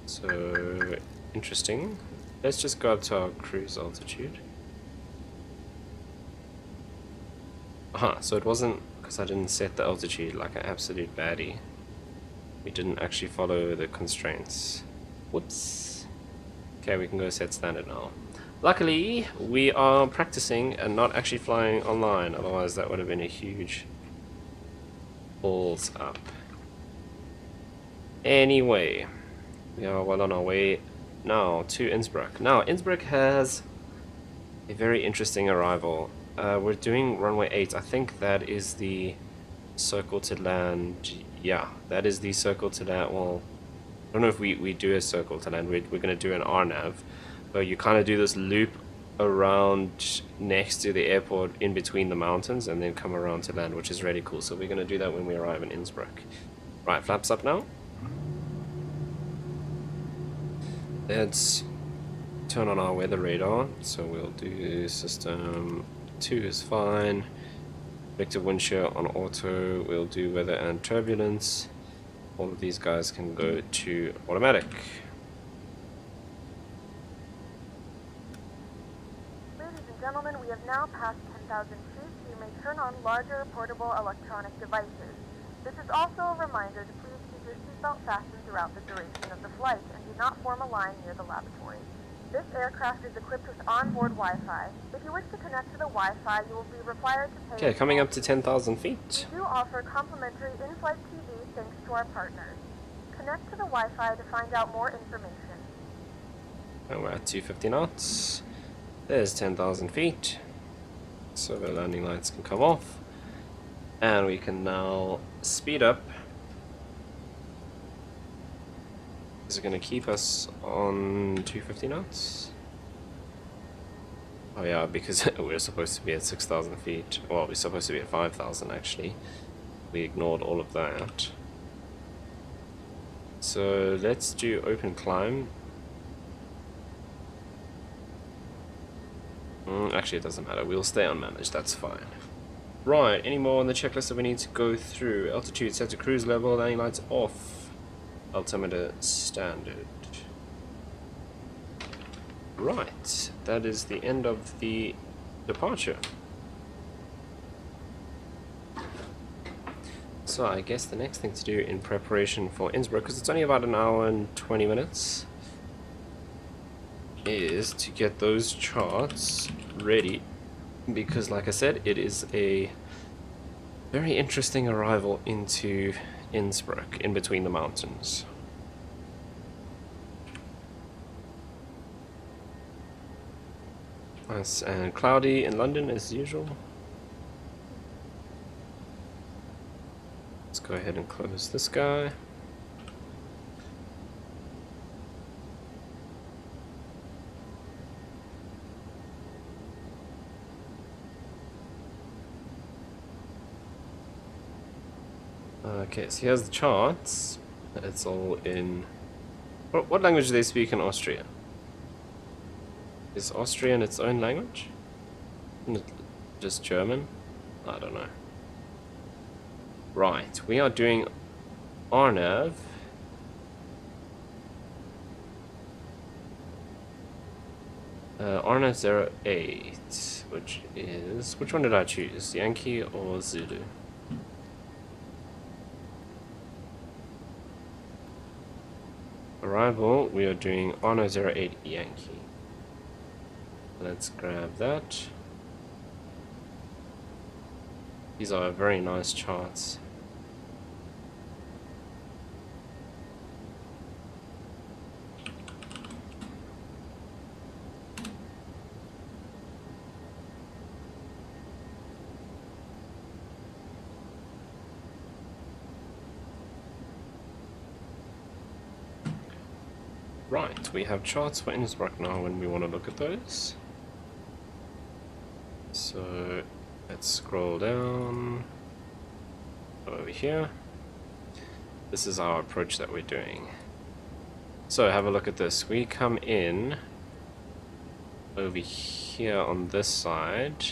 So, interesting. Let's just go up to our cruise altitude. Aha, so it wasn't because I didn't set the altitude like an absolute baddie. We didn't actually follow the constraints. Whoops. Okay, we can go set standard now. Luckily, we are practicing and not actually flying online, otherwise that would have been a huge balls up. Anyway, we are well on our way now to Innsbruck. Now, Innsbruck has a very interesting arrival. We're doing runway 8. I think that is the circle to land. Yeah, that is the circle to land. Well, I don't know if we do a circle to land. We're going to do an RNAV. But you kind of do this loop around next to the airport in between the mountains and then come around to land, which is really cool. So we're going to do that when we arrive in Innsbruck. Right, flaps up now. Let's turn on our weather radar. So we'll do system 2 is fine. Predictive wind shear on auto. We'll do weather and turbulence. All of these guys can go to automatic. Gentlemen, we have now passed 10,000 feet. You may turn on larger portable electronic devices. This is also a reminder to please keep your seatbelt fastened throughout the duration of the flight and do not form a line near the lavatory. This aircraft is equipped with onboard Wi-Fi. If you wish to connect to the Wi-Fi, you will be required to pay... Okay, coming up to 10,000 feet. We do offer complimentary in-flight TV thanks to our partners. Connect to the Wi-Fi to find out more information. And we're at 250 knots. There's 10,000 feet, so the landing lights can come off, and we can now speed up. Is it going to keep us on 250 knots? Oh yeah, because we're supposed to be at 6,000 feet. Well, we're supposed to be at 5,000 actually. We ignored all of that. So let's do open climb. Actually, it doesn't matter. We'll stay unmanaged. That's fine. Right. Any more on the checklist that we need to go through? Altitude set to cruise level. Landing lights off. Altimeter standard. Right. That is the end of the departure. So I guess the next thing to do in preparation for Innsbruck, because it's only about an hour and 20 minutes, is to get those charts ready, because like I said, it is a very interesting arrival into Innsbruck, in between the mountains. Nice and cloudy in London as usual. Let's go ahead and close this guy. Okay, so here's the charts. It's all in... What language do they speak in Austria? Is Austrian its own language? Isn't it just German? I don't know. Right, we are doing RNAV. RNAV 08, which is... Which one did I choose? Yankee or Zulu? Arrival, we are doing RNAV 08 Yankee. Let's grab that. These are very nice charts. Right, we have charts for Innsbruck now when we want to look at those. So let's scroll down over here. This is our approach that we're doing. So have a look at this. We come in over here on this side,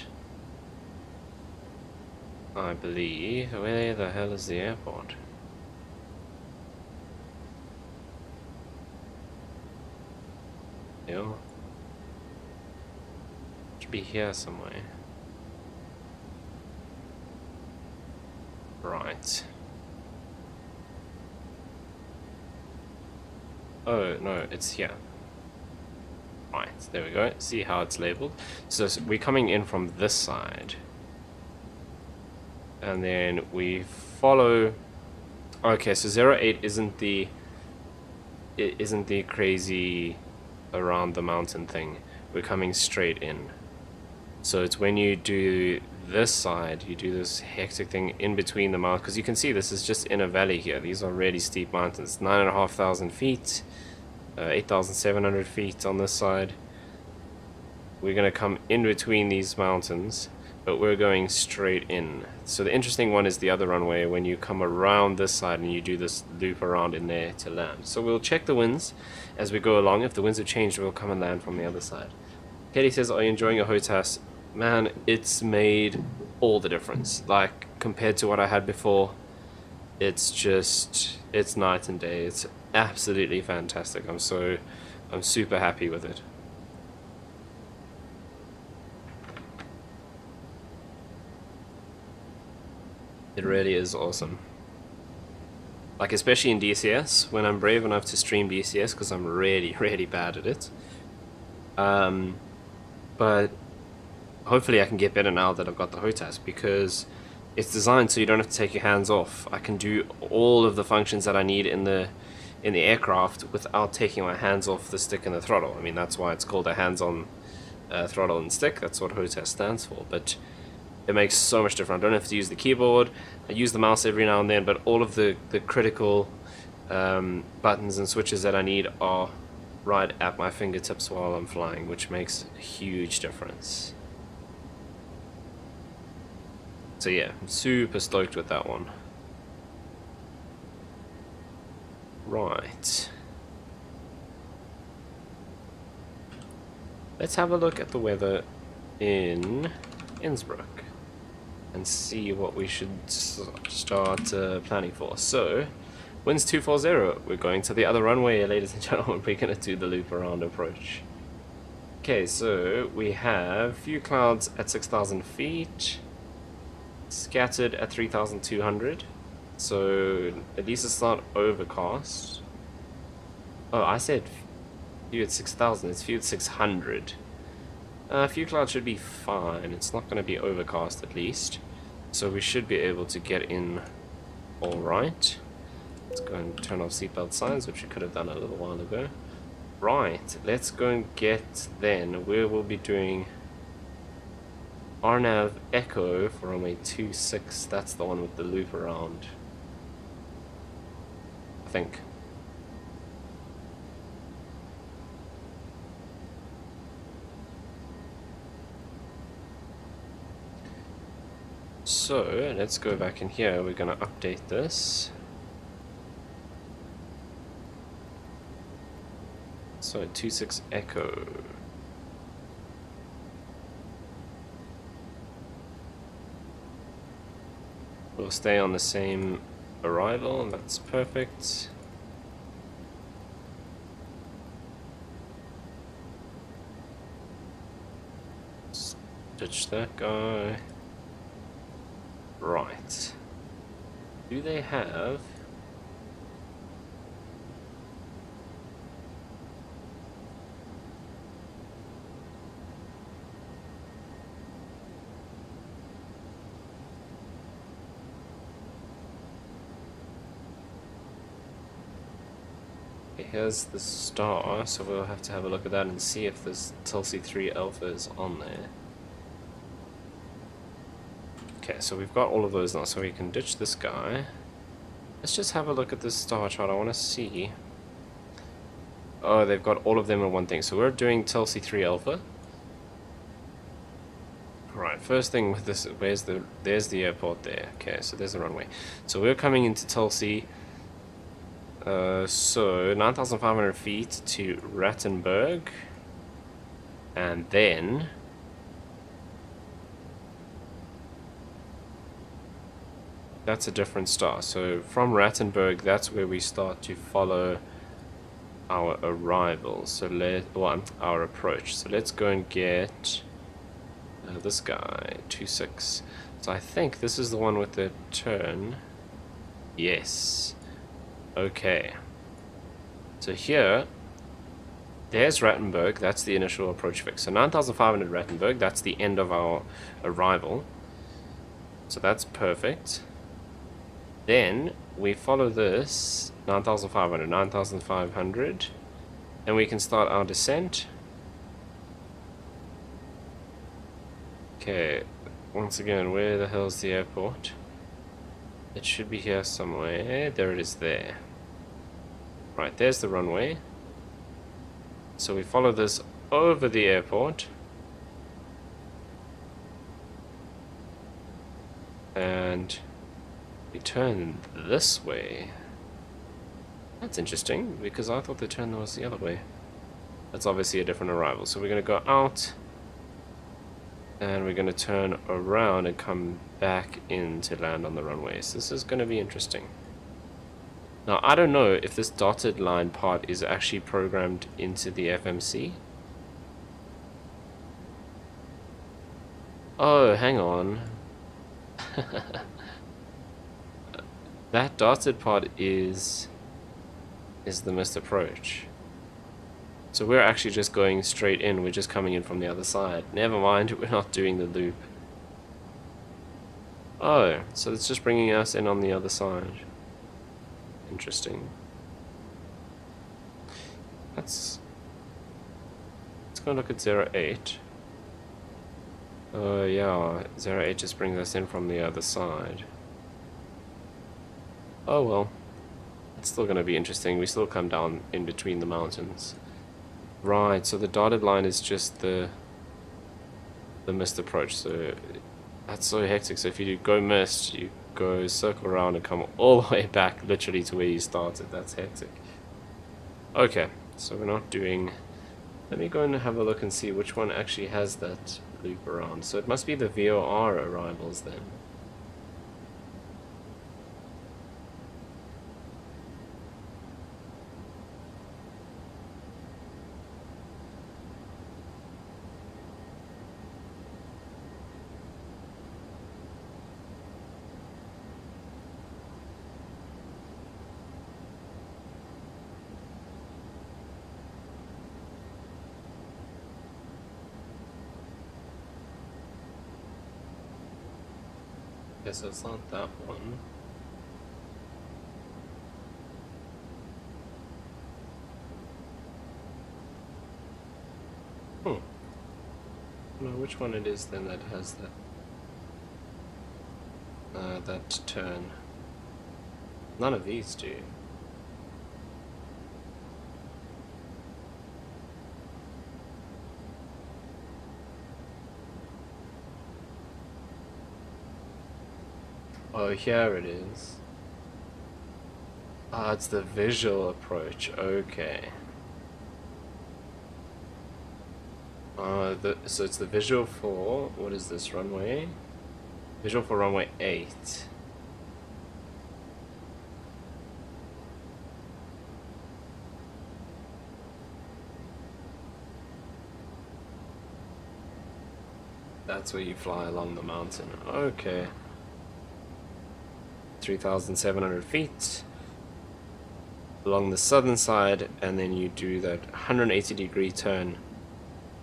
I believe. Where the hell is the airport? Should be here somewhere. Right. Oh no, it's here. Right, there we go. See how it's labeled? So we're coming in from this side, and then we follow. Okay, so 08 isn't the crazy around the mountain thing. We're coming straight in. So it's when you do this side, you do this hectic thing in between the mountains, because you can see this is just in a valley here. These are really steep mountains, 9,500 feet, 8,700 feet on this side. We're going to come in between these mountains, but we're going straight in. So the interesting one is the other runway, when you come around this side and you do this loop around in there to land. So we'll check the winds as we go along. If the winds have changed, we'll come and land from the other side. Katie says, are you enjoying your HOTAS? Man, it's made all the difference. Like, compared to what I had before, it's just, it's night and day. It's absolutely fantastic. I'm super happy with it. It really is awesome. Like, especially in DCS, when I'm brave enough to stream DCS, because I'm really, really bad at it. But hopefully I can get better now that I've got the HOTAS, because it's designed so you don't have to take your hands off. I can do all of the functions that I need in the aircraft without taking my hands off the stick and the throttle. I mean, that's why it's called a hands-on throttle and stick. That's what HOTAS stands for. But it makes so much difference. I don't have to use the keyboard. I use the mouse every now and then, but all of the critical buttons and switches that I need are right at my fingertips while I'm flying, which makes a huge difference. So yeah, I'm super stoked with that one. Right. Let's have a look at the weather in Innsbruck and see what we should start planning for. So, winds 240, we're going to the other runway, ladies and gentlemen. We're going to do the loop around approach. Okay, so we have few clouds at 6,000 feet, scattered at 3,200, so at least it's not overcast. Oh, I said few at 6,000, it's few at 600. Few clouds should be fine. It's not going to be overcast at least, so we should be able to get in all right. Let's go and turn off seatbelt signs, which we could have done a little while ago. Right, let's go and get then where we'll be doing RNAV Echo for runway 26. That's the one with the loop around, I think. So let's go back in here. We're going to update this. So 26 Echo. We'll stay on the same arrival, and that's perfect. Ditch that guy. Right. Do they have... Here's the star, so we'll have to have a look at that and see if this Toliss A3 Alpha is on there. Okay, so we've got all of those now, so we can ditch this guy. Let's just have a look at this star chart. I want to see. Oh, they've got all of them in one thing. So we're doing Toliss A3 Alpha. Right, first thing with this, there's the airport there. Okay, so there's the runway. So we're coming into Toliss. So 9,500 feet to Rattenberg, and then that's a different star. So from Rattenberg, that's where we start to follow our arrival. So our approach. So let's go and get this guy, 26. So I think this is the one with the turn. Yes. Okay, so here, there's Rattenberg, that's the initial approach fix. So 9,500 Rattenberg, that's the end of our arrival. So that's perfect. Then we follow this, 9,500, 9,500, and we can start our descent. Okay, once again, where the hell's the airport? It should be here somewhere. There it is there. Right, there's the runway. So we follow this over the airport. And we turn this way. That's interesting, because I thought the turn was the other way. That's obviously a different arrival. So we're going to go out. And we're going to turn around and come back in to land on the runways. This is going to be interesting. Now, I don't know if this dotted line part is actually programmed into the FMC. Oh, hang on. That dotted part is the missed approach. So we're actually just going straight in, we're just coming in from the other side. Never mind, we're not doing the loop. Oh, so it's just bringing us in on the other side. Interesting. Let's go look at 08. Oh yeah, 08 just brings us in from the other side. Oh well, it's still going to be interesting. We still come down in between the mountains. Right, so the dotted line is just the missed approach. So that's so hectic. So if you go missed, you go circle around and come all the way back literally to where you started. That's hectic. Okay, so we're not doing... Let me go and have a look and see which one actually has that loop around. So it must be the VOR arrivals then. Okay, so it's not that one. No, which one it is then that has that turn? None of these do. Oh, here it is. Ah, it's the visual approach. Okay. So it's the visual for, what is this, runway? Visual for runway 8. That's where you fly along the mountain. Okay. 3,700 feet along the southern side, and then you do that 180-degree turn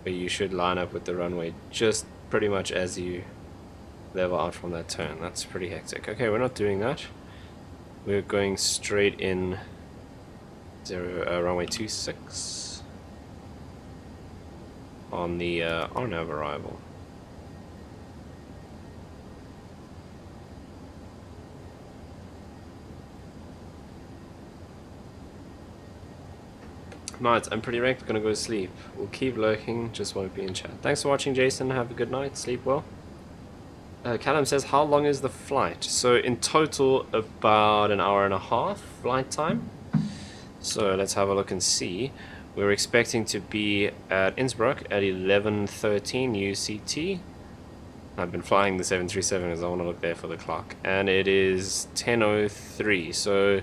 where you should line up with the runway just pretty much as you level out from that turn. That's pretty hectic. Okay, we're not doing that. We're going straight in runway 26 on the RNAV arrival. Right, I'm pretty wrecked, gonna go to sleep. We'll keep lurking, just won't be in chat. Thanks for watching, Jason. Have a good night, sleep well. Callum says, how long is the flight? So in total, about an hour and a half flight time. So let's have a look and see. We're expecting to be at Innsbruck at 11:13 UCT. I've been flying the 737 because I want to look there for the clock. And it is 10:03, so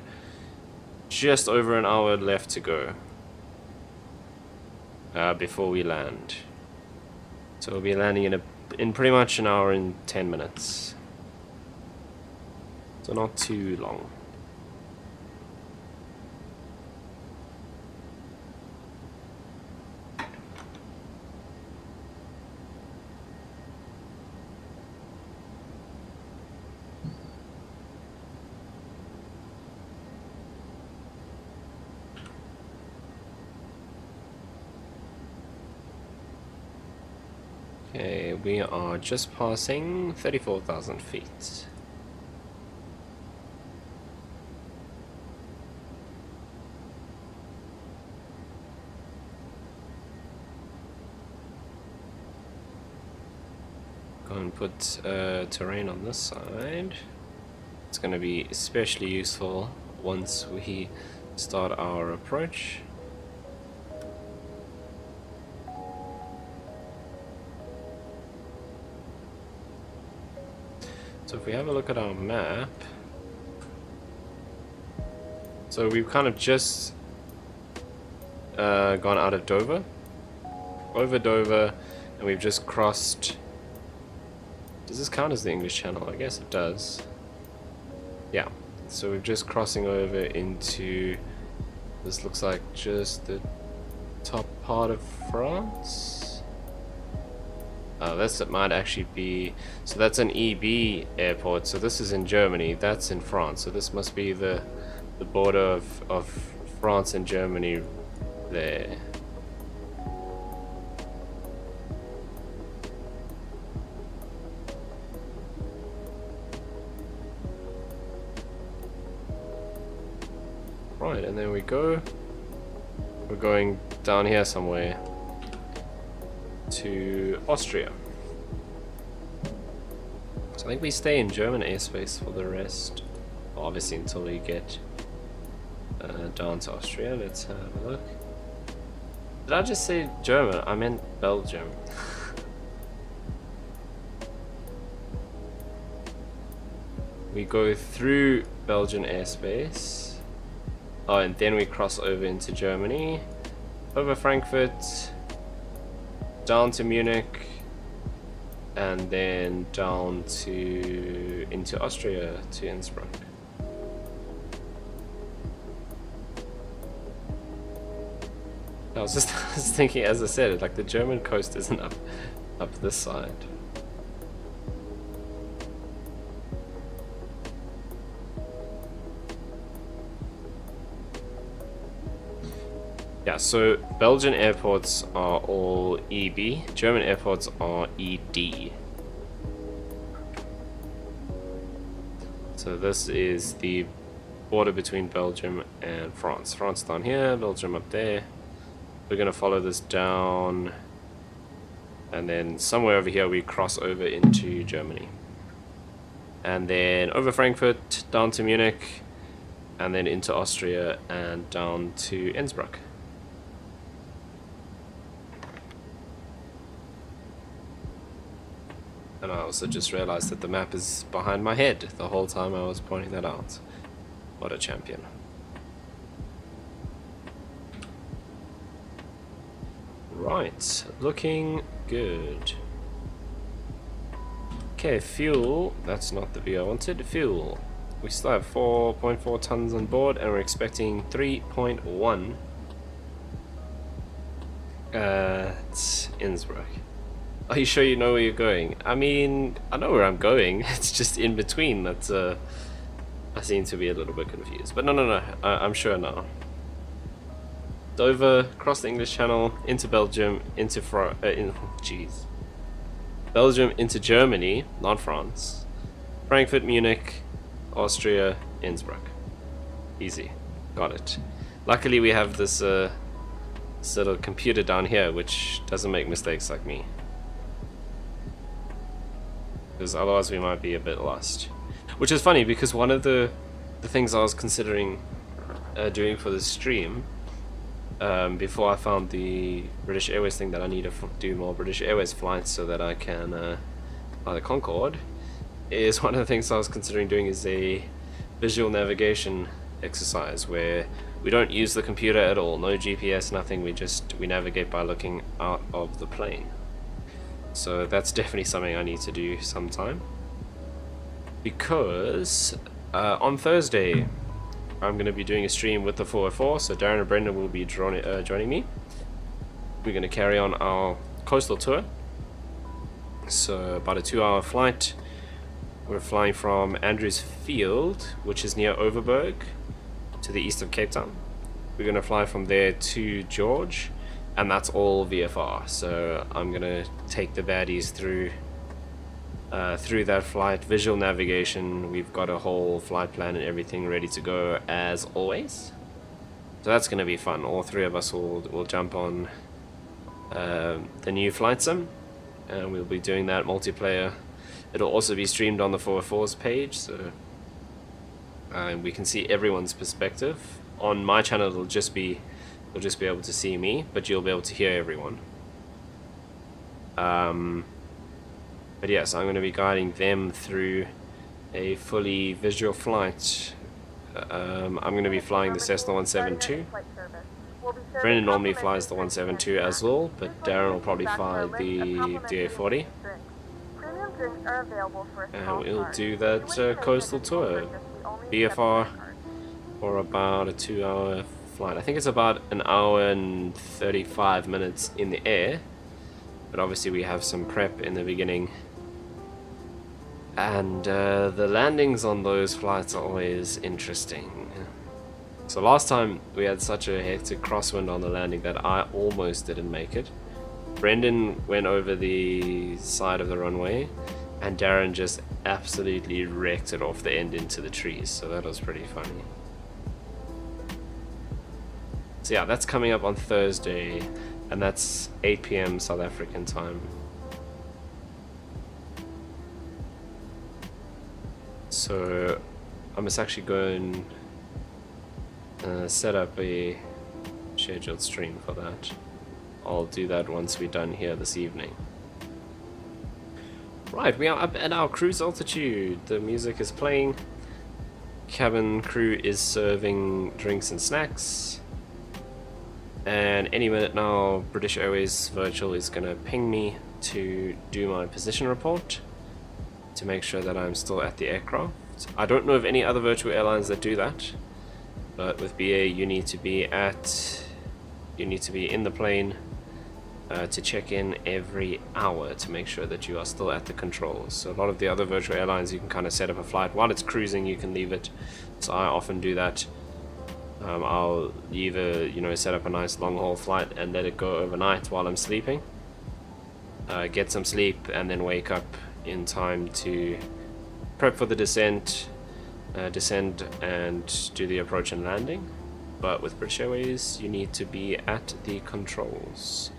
just over an hour left to go. Before we land. So we'll be landing in pretty much an hour and 10 minutes. So not too long. Okay, we are just passing 34,000 feet. Go and put terrain on this side. It's going to be especially useful once we start our approach. So if we have a look at our map, so we've kind of just gone out of Dover, over Dover, and we've just crossed. Does this count as the English Channel? I guess it does. Yeah, so we're just crossing over into, this looks like just the top part of France. It might actually be, so that's an EB airport, so this is in Germany, that's in France, so this must be the border of France and Germany there. Right, and there we go. We're going down here somewhere to Austria. So I think we stay in German airspace for the rest, obviously until we get down to Austria. Let's have a look. Did I just say German? I meant Belgium. We go through Belgian airspace. Oh, and then we cross over into Germany, over Frankfurt, down to Munich, and then down to into Austria to Innsbruck. I was just thinking, as I said, like the German coast isn't up this side. Yeah, so Belgian airports are all EB, German airports are ED. So this is the border between Belgium and France. France down here, Belgium up there. We're going to follow this down, and then somewhere over here we cross over into Germany. And then over Frankfurt, down to Munich, and then into Austria and down to Innsbruck. And I also just realized that the map is behind my head the whole time I was pointing that out. What a champion. Right, looking good. Okay, fuel. That's not the view I wanted. Fuel. We still have 4.4 tons on board, and we're expecting 3.1 at Innsbruck. Are you sure you know where you're going? I mean, I know where I'm going. It's just in between that I seem to be a little bit confused. But no, I'm sure now. Dover, across the English Channel, into Belgium, into Belgium, into Germany, not France. Frankfurt, Munich, Austria, Innsbruck. Easy. Got it. Luckily we have this little computer down here which doesn't make mistakes like me. Because otherwise we might be a bit lost. Which is funny because one of the things I was considering doing for this stream, before I found the British Airways thing, that I need to do more British Airways flights so that I can fly the Concorde, is one of the things I was considering doing is a visual navigation exercise where we don't use the computer at all, no GPS, nothing, we navigate by looking out of the plane. So that's definitely something I need to do sometime, because on Thursday I'm going to be doing a stream with the 404, so Darren and Brendan will be joining me. We're going to carry on our coastal tour, so about a 2-hour flight. We're flying from Andrews Field, which is near Overberg, to the east of Cape Town. We're going to fly from there to George, and that's all VFR. So I'm gonna take the baddies through that flight. Visual navigation, we've got a whole flight plan and everything ready to go as always. So that's gonna be fun. All three of us will jump on the new flight sim, and we'll be doing that multiplayer. It'll also be streamed on the 404's page, so we can see everyone's perspective. On my channel, you'll just be able to see me, but you'll be able to hear everyone. But yes, I'm going to be guiding them through a fully visual flight. I'm going to be flying the Cessna 172. Brendan normally flies the 172 as well, but Darren will probably fly the DA40. And we'll do that coastal tour, VFR, for about a 2-hour flight. I think it's about an hour and 35 minutes in the air, but obviously we have some prep in the beginning. And the landings on those flights are always interesting. So last time we had such a hectic crosswind on the landing that I almost didn't make it. Brendan went over the side of the runway, and Darren just absolutely wrecked it off the end into the trees, so that was pretty funny. So yeah, that's coming up on Thursday, and that's 8 PM South African time. So I must actually go and set up a scheduled stream for that. I'll do that once we're done here this evening. Right, we are up at our cruise altitude. The music is playing. Cabin crew is serving drinks and snacks. And any minute now, British Airways Virtual is going to ping me to do my position report to make sure that I'm still at the aircraft. I don't know of any other virtual airlines that do that, but with BA you need to be in the plane to check in every hour to make sure that you are still at the controls. So a lot of the other virtual airlines, you can kind of set up a flight while it's cruising, you can leave it. So I often do that. I'll either set up a nice long haul flight and let it go overnight while I'm sleeping, get some sleep, and then wake up in time to prep for the descent, descend and do the approach and landing. But with British Airways you need to be at the controls,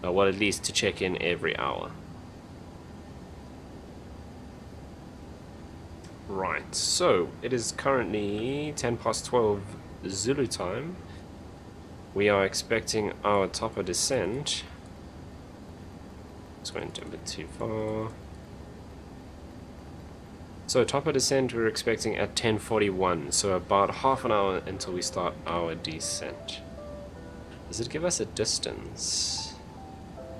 well, at least to check in every hour. Right, so it is currently 12 Zulu time. We are expecting our topper descent. Just went a bit too far. So topper descent we're expecting at 10:41, so about half an hour until we start our descent. Does it give us a distance?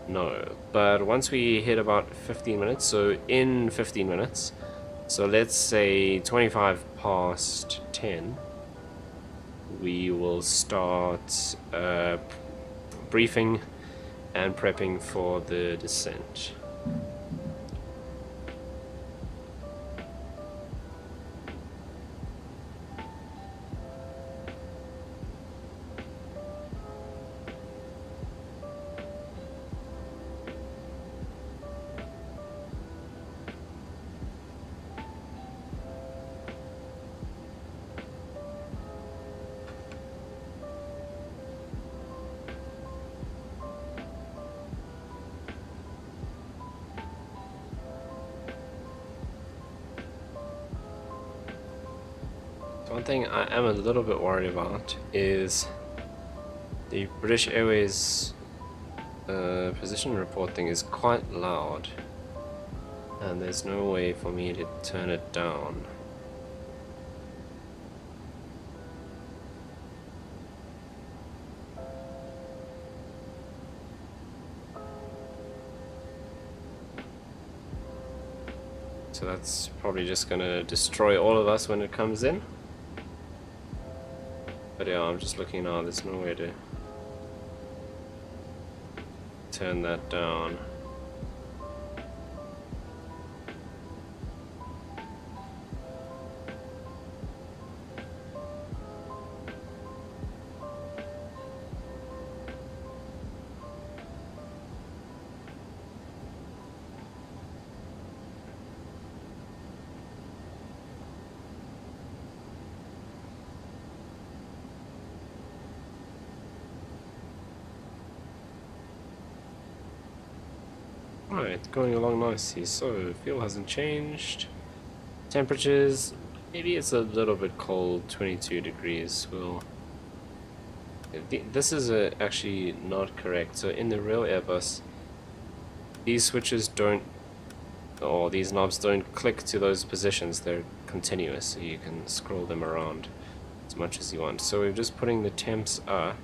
No, but once we hit about 15 minutes, so in 15 minutes, so let's say 25 past 10, we will start briefing and prepping for the descent. One thing I am a little bit worried about is the British Airways position report thing is quite loud, and there's no way for me to turn it down. So that's probably just gonna destroy all of us when it comes in. But yeah, I'm just looking now, there's no way to turn that down. Right, going along nicely. So, fuel hasn't changed. Temperatures, maybe it's a little bit cold, 22 degrees. Well, this is actually not correct. So in the real Airbus, these switches don't, or these knobs don't click to those positions. They're continuous, so you can scroll them around as much as you want. So we're just putting the temps up.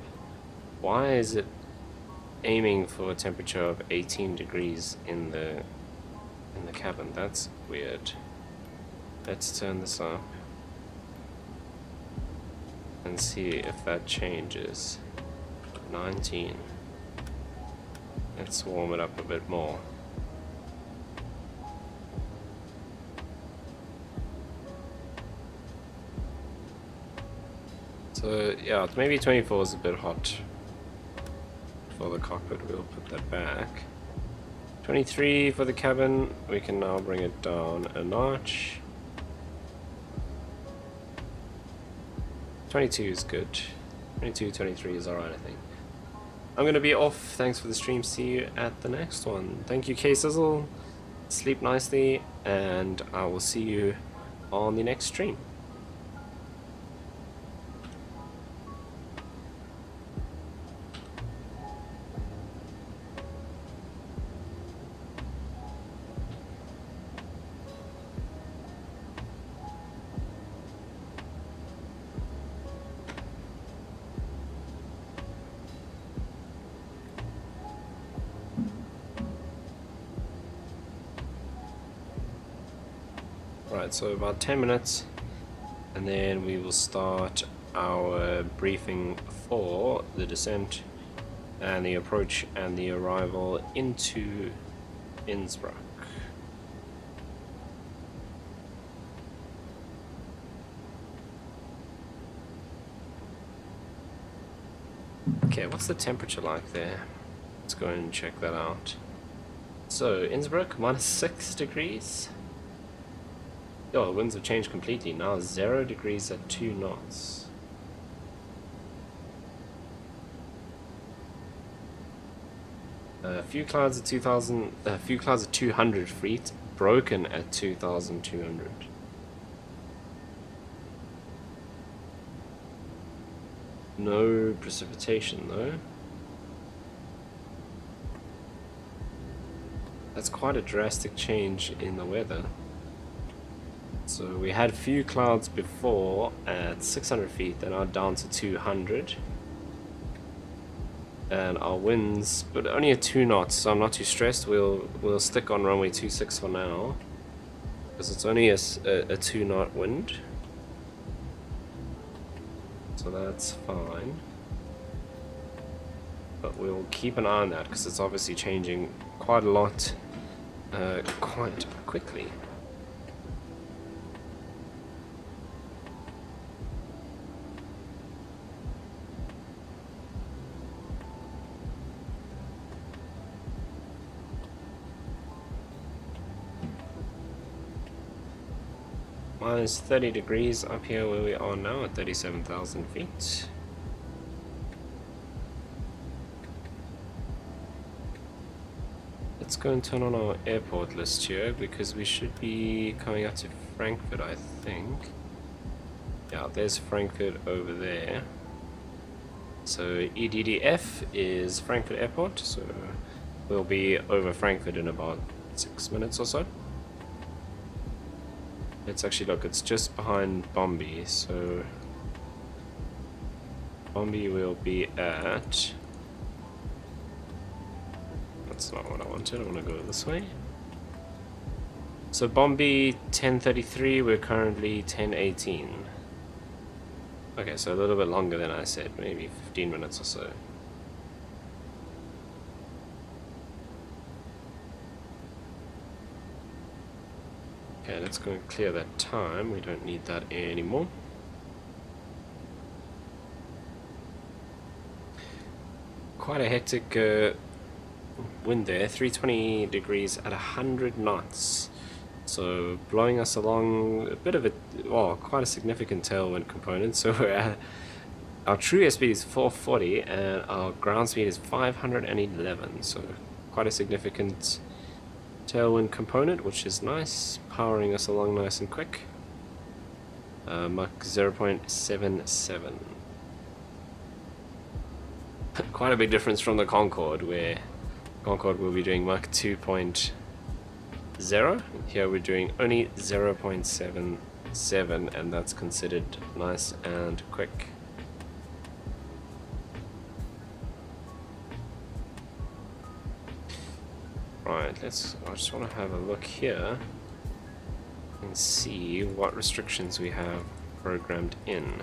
Why is it aiming for a temperature of 18 degrees in the cabin? That's weird. Let's turn this up and see if that changes. 19. Let's warm it up a bit more. So yeah, maybe 24 is a bit hot for the cockpit. We'll put that back. 23 for the cabin. We can now bring it down a notch. 22 is good. 22, 23 is alright, I think. I'm going to be off. Thanks for the stream. See you at the next one. Thank you, K-Sizzle. Sleep nicely, and I will see you on the next stream. Right, so about 10 minutes, and then we will start our briefing for the descent and the approach and the arrival into Innsbruck. Okay, what's the temperature like there? Let's go and check that out. So, Innsbruck, -6 degrees. Oh, the winds have changed completely. Now 0 degrees at 2 knots. A few clouds at 2,000. A few clouds at 200 feet. Broken at 2,200. No precipitation though. That's quite a drastic change in the weather. So we had few clouds before at 600 feet, they're now down to 200. And our winds, but only at 2 knots, so I'm not too stressed. We'll stick on runway 26 for now, because it's only a 2 knot wind. So that's fine. But we'll keep an eye on that, because it's obviously changing quite a lot, quite quickly. Minus 30 degrees up here where we are now at 37,000 feet. Let's go and turn on our airport list here, because we should be coming up to Frankfurt, I think. Yeah, there's Frankfurt over there. So EDDF is Frankfurt Airport, so we'll be over Frankfurt in about 6 minutes or so. Let's actually look, it's just behind Bombi, so Bombi will be at... That's not what I wanted, I want to go this way. So Bombi 10:33, we're currently 10:18. Okay, so a little bit longer than I said, maybe 15 minutes or so. Okay, let's go and clear that time. We don't need that anymore. Quite a hectic wind there. 320 degrees at 100 knots. So blowing us along a bit of a, well, quite a significant tailwind component. So we're at, our true airspeed is 440 and our ground speed is 511. So quite a significant tailwind component, which is nice, powering us along nice and quick. Mach 0.77. Quite a big difference from the Concorde, where Concorde will be doing Mach 2.0. Here we're doing only 0.77, and that's considered nice and quick. Right, I just want to have a look here and see what restrictions we have programmed in.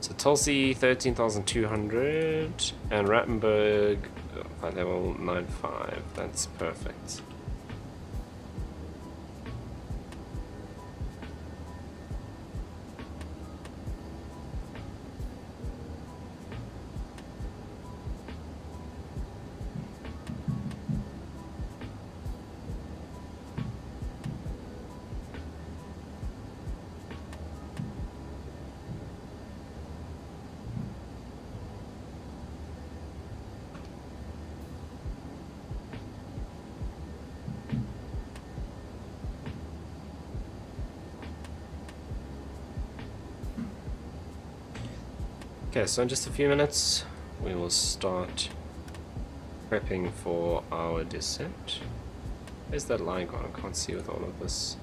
So Toliss 13,200 and Rattenberg flight level 95. That's perfect. Okay, so in just a few minutes we will start prepping for our descent. Where's that line gone? I can't see with all of this.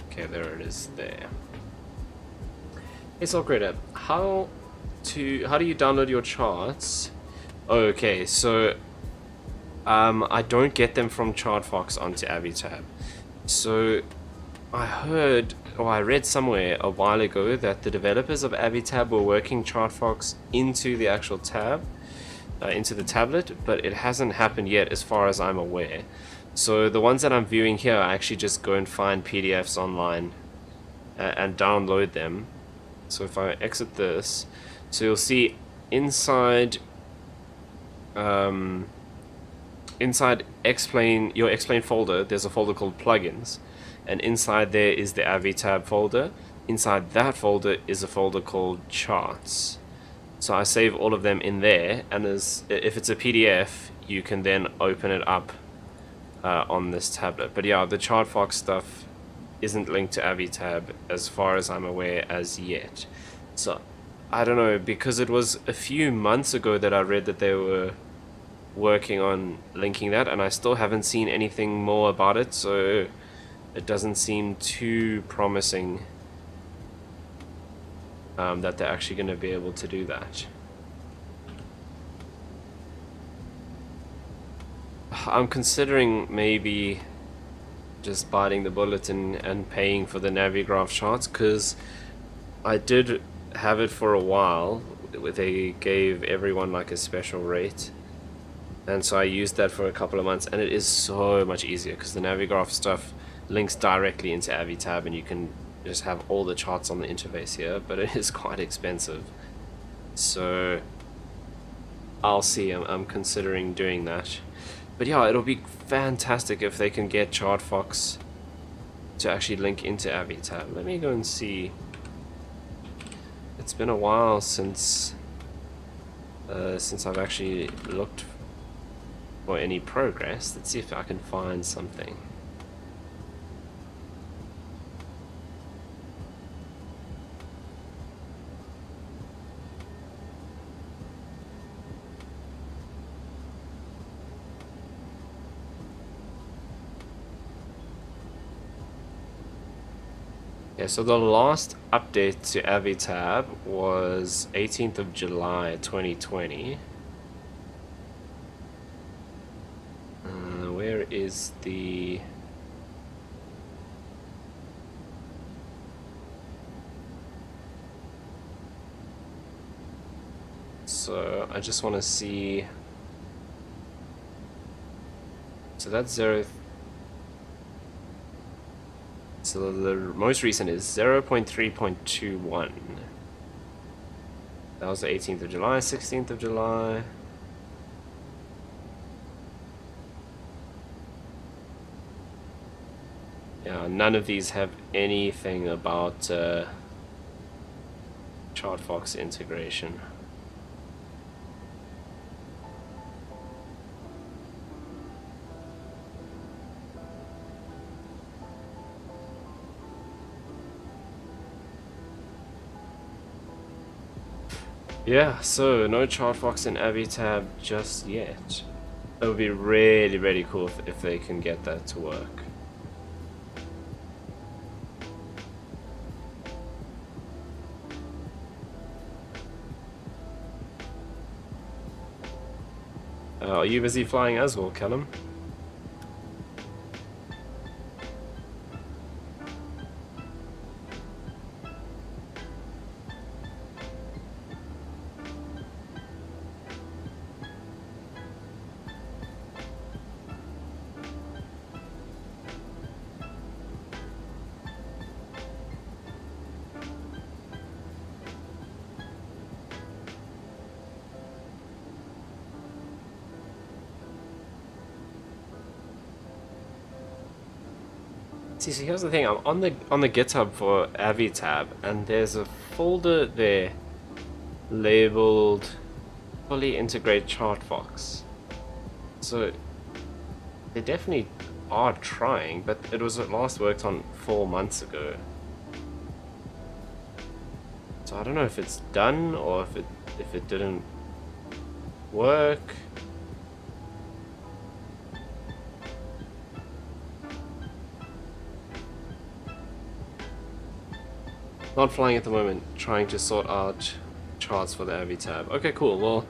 Okay, there it is there. Hey Soulcreator, how do you download your charts? Okay, so I don't get them from ChartFox onto AviTab. So I read somewhere a while ago that the developers of AviTab were working ChartFox into the actual tab, into the tablet, but it hasn't happened yet as far as I'm aware. So the ones that I'm viewing here, I actually just go and find PDFs online and download them. So if I exit this, so you'll see inside your Explain folder, there's a folder called Plugins. And inside there is the AviTab folder. Inside that folder is a folder called Charts. So I save all of them in there, and if it's a PDF, you can then open it up on this tablet. But yeah, the ChartFox stuff isn't linked to AviTab as far as I'm aware as yet. So I don't know, because it was a few months ago that I read that they were working on linking that, and I still haven't seen anything more about it, so it doesn't seem too promising that they're actually going to be able to do that. I'm considering maybe just biting the bullet and paying for the Navigraph charts, because I did have it for a while. They gave everyone like a special rate, and so I used that for a couple of months, and it is so much easier because the Navigraph stuff links directly into AviTab, and you can just have all the charts on the interface here, but it is quite expensive. So I'll see. I'm considering doing that. But yeah, it'll be fantastic if they can get ChartFox to actually link into AviTab. Let me go and see. It's been a while since I've actually looked for any progress. Let's see if I can find something. Yeah, so the last update to AviTab was 18th of July 2020. Where is the... So I just want to see... So that's 0... So the most recent is 0.3.21. That was the 18th of July, 16th of July. Yeah, none of these have anything about ChartFox integration. Yeah, so no ChartFox in AviTab just yet. It would be really, really cool if they can get that to work. Are you busy flying as well, Callum? See, so here's the thing. I'm on the GitHub for AviTab, and there's a folder there labeled "Fully Integrate ChartFox." So they definitely are trying, but it was last worked on 4 months ago. So I don't know if it's done or if it didn't work. Not flying at the moment, trying to sort out charts for the AviTab. Okay, cool. Well,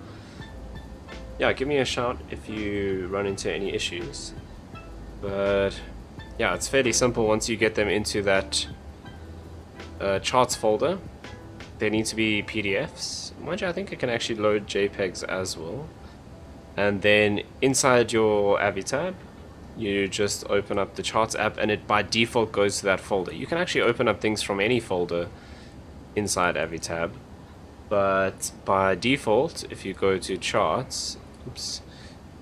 yeah, give me a shout if you run into any issues. But yeah, it's fairly simple once you get them into that charts folder. They need to be PDFs. Mind you, I think it can actually load JPEGs as well. And then inside your AviTab, you just open up the charts app, and it by default goes to that folder. You can actually open up things from any folder inside AviTab, but by default, if you go to charts,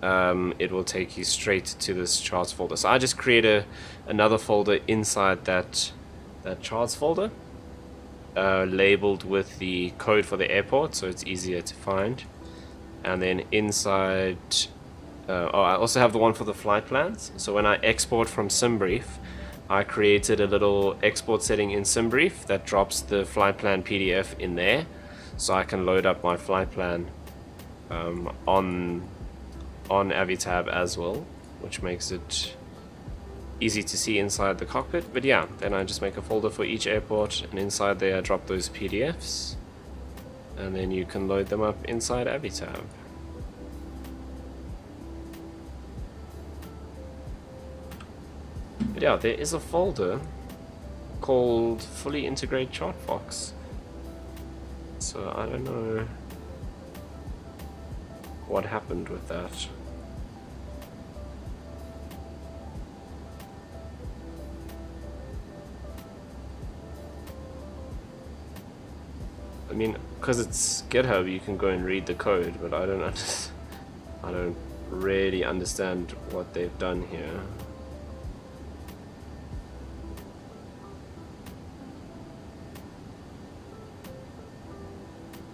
it will take you straight to this charts folder. So I just create another folder inside that charts folder, labeled with the code for the airport, so it's easier to find. And then inside, I also have the one for the flight plans. So when I export from SimBrief, I created a little export setting in SimBrief that drops the flight plan PDF in there, so I can load up my flight plan on AviTab as well, which makes it easy to see inside the cockpit. But yeah, then I just make a folder for each airport, and inside there I drop those PDFs, and then you can load them up inside AviTab. But yeah, there is a folder called Fully Integrate ChartFox. So I don't know what happened with that. I mean, because it's GitHub, you can go and read the code, but I don't really understand what they've done here.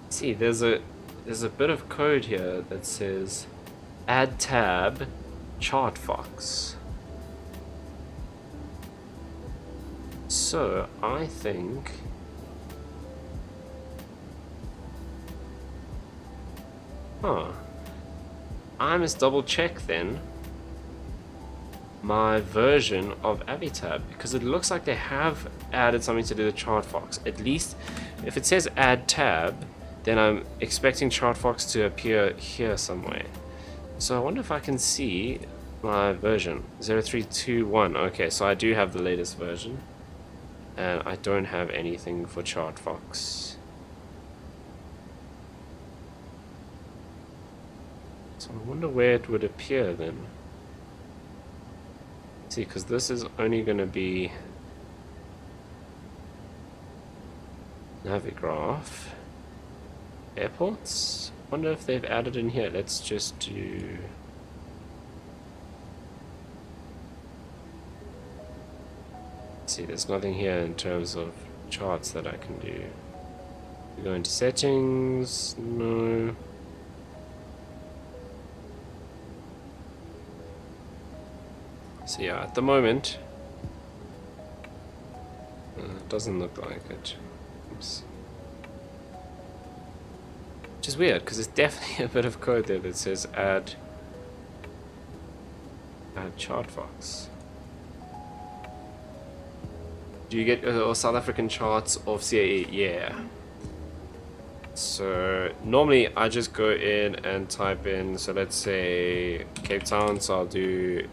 See, there's a bit of code here that says add tab ChartFox. So I think I must double check then my version of AviTab, because it looks like they have added something to do with ChartFox. At least if it says add tab, then I'm expecting ChartFox to appear here somewhere. So I wonder if I can see my version 0321. Okay, so I do have the latest version, and I don't have anything for ChartFox. So I wonder where it would appear then. See, because this is only going to be Navigraph. Airports? Wonder if they've added in here. Let's just do... See, there's nothing here in terms of charts that I can do. We go into settings. No. So yeah, at the moment, it doesn't look like it. Oops. Which is weird, because there's definitely a bit of code there that says add ChartFox. Do you get South African charts of CAE? Yeah. So normally I just go in and type in, so let's say Cape Town, so I'll do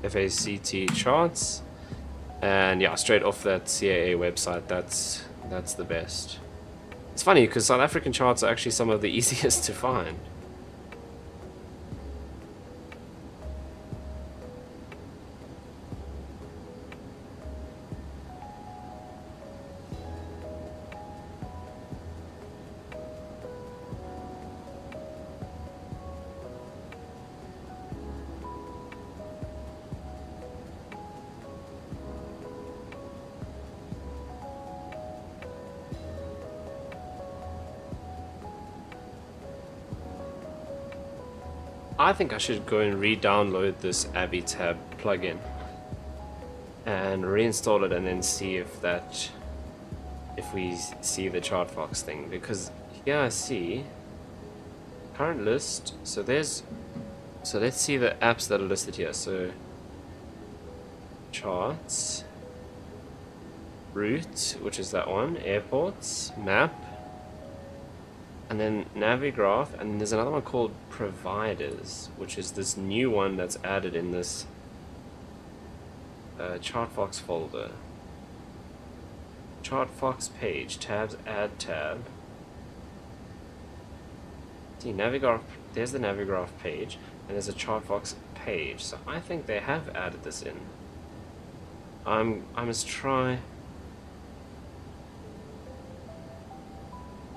FACT charts, and yeah, straight off that CAA website, that's the best. It's funny because South African charts are actually some of the easiest to find. I think I should go and re-download this AviTab plugin and reinstall it, and then see if we see the ChartFox thing, because here I see current list. So let's see the apps that are listed here. So charts, route, which is that one, airports, map, and then Navigraph, and there's another one called Providers, which is this new one that's added in this ChartFox folder. ChartFox page, tabs, add tab. See, Navigraph, there's the Navigraph page, and there's a ChartFox page. So I think they have added this in. I must try.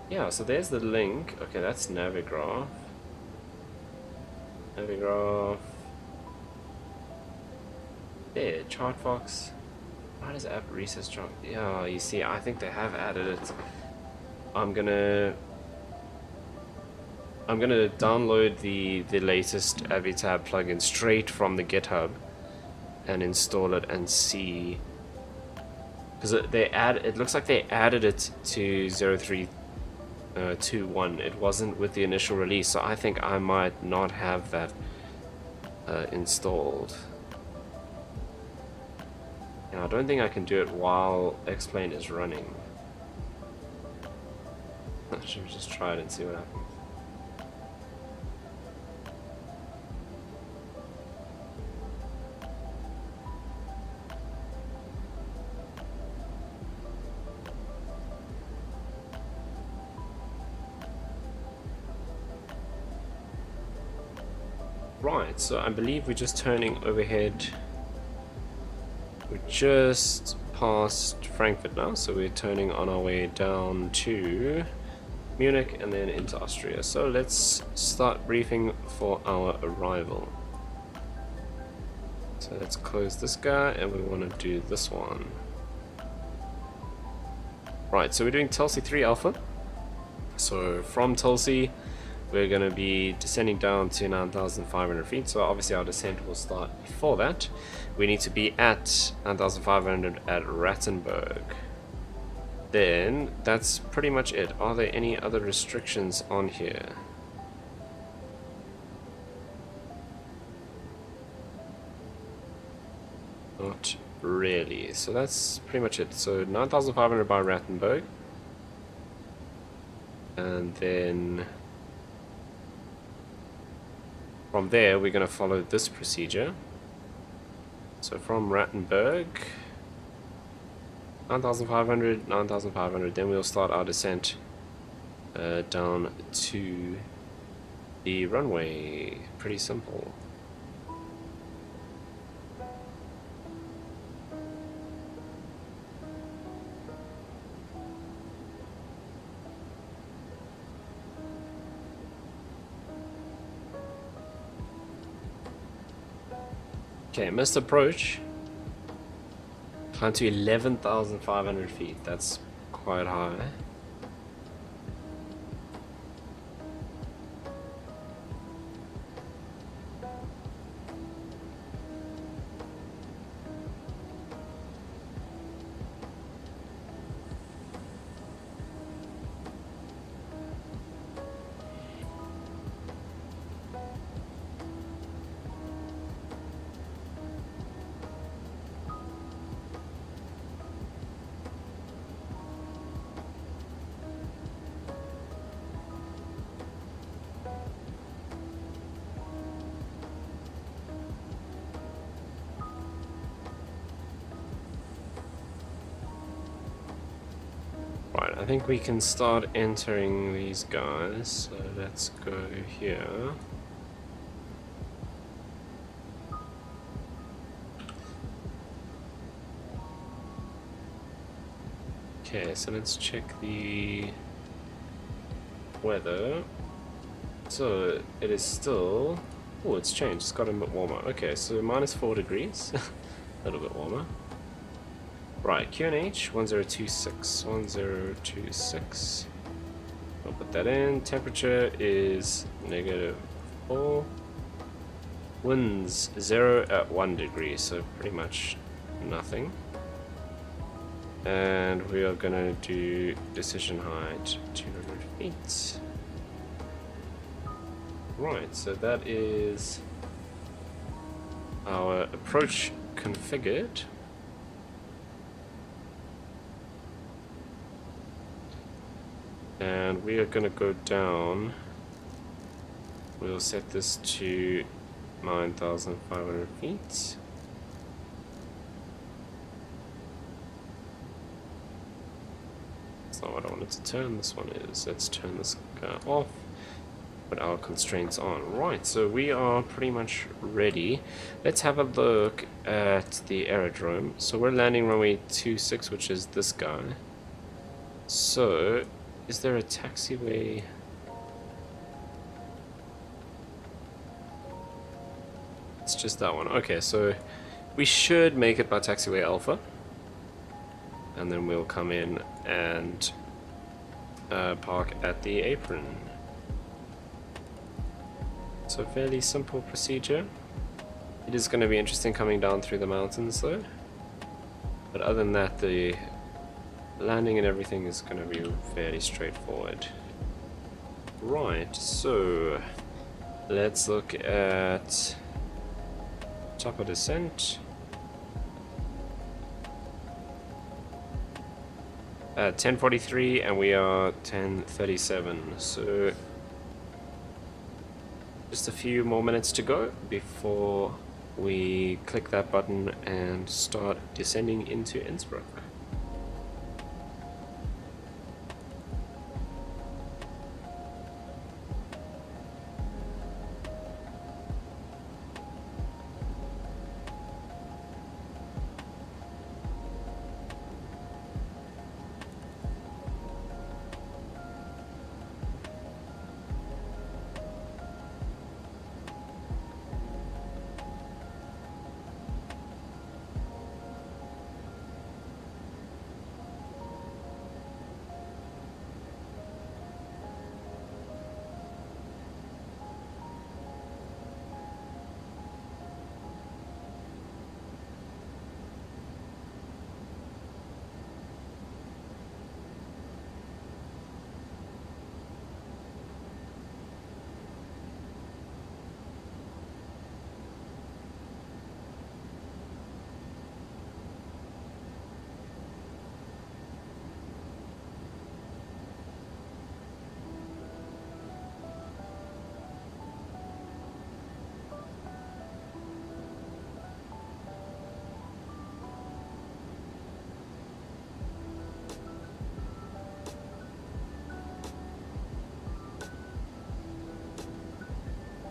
Yeah, so there's the link. Okay, that's Navigraph. Navigraph. There, ChartFox. Why does app recess chart? Yeah, you see, I think they have added it. I'm gonna download the latest AviTab plugin straight from the GitHub and install it and see, because it looks like they added it to 0321. It wasn't with the initial release, so I think I might not have that installed. Now, I don't think I can do it while Explain is running. I should just try it and see what happens. Right, so I believe we're just turning overhead. We're just past Frankfurt now, so we're turning on our way down to Munich and then into Austria. So let's start briefing for our arrival. So let's close this guy, and we want to do this one. Right, so we're doing Toliss 3 Alpha. So from Toliss, we're going to be descending down to 9,500 feet, so obviously our descent will start before that. We need to be at 9,500 at Rattenberg. Then, that's pretty much it. Are there any other restrictions on here? Not really. So that's pretty much it. So 9,500 by Rattenberg. And then from there, we're going to follow this procedure. So from Rattenberg, 9,500, 9,500, then we'll start our descent down to the runway. Pretty simple. Okay, missed approach. Climb to 11,500 feet. That's quite high. I think we can start entering these guys. So let's go here. Okay, so let's check the weather. So it is still... Oh, it's changed. It's gotten a bit warmer. Okay, so -4 degrees. A little bit warmer. Right, QNH 1026. 1026. I'll put that in. Temperature is -4. Winds 0 at 1 degree, so pretty much nothing. And we are gonna do decision height 200 feet. Right, so that is our approach configured. And we are going to go down. We'll set this to 9,500 feet. That's not what I wanted to turn. This one is. Let's turn this guy off. Put our constraints on. Right, so we are pretty much ready. Let's have a look at the aerodrome. So we're landing runway 26, which is this guy. So, is there a taxiway? It's just that one. Okay, so we should make it by taxiway Alpha. And then we'll come in and park at the apron. So fairly simple procedure. It is going to be interesting coming down through the mountains though. But other than that, the landing and everything is going to be fairly straightforward. Right, so let's look at top of descent. 10:43 and we are 10:37. So just a few more minutes to go before we click that button and start descending into Innsbruck.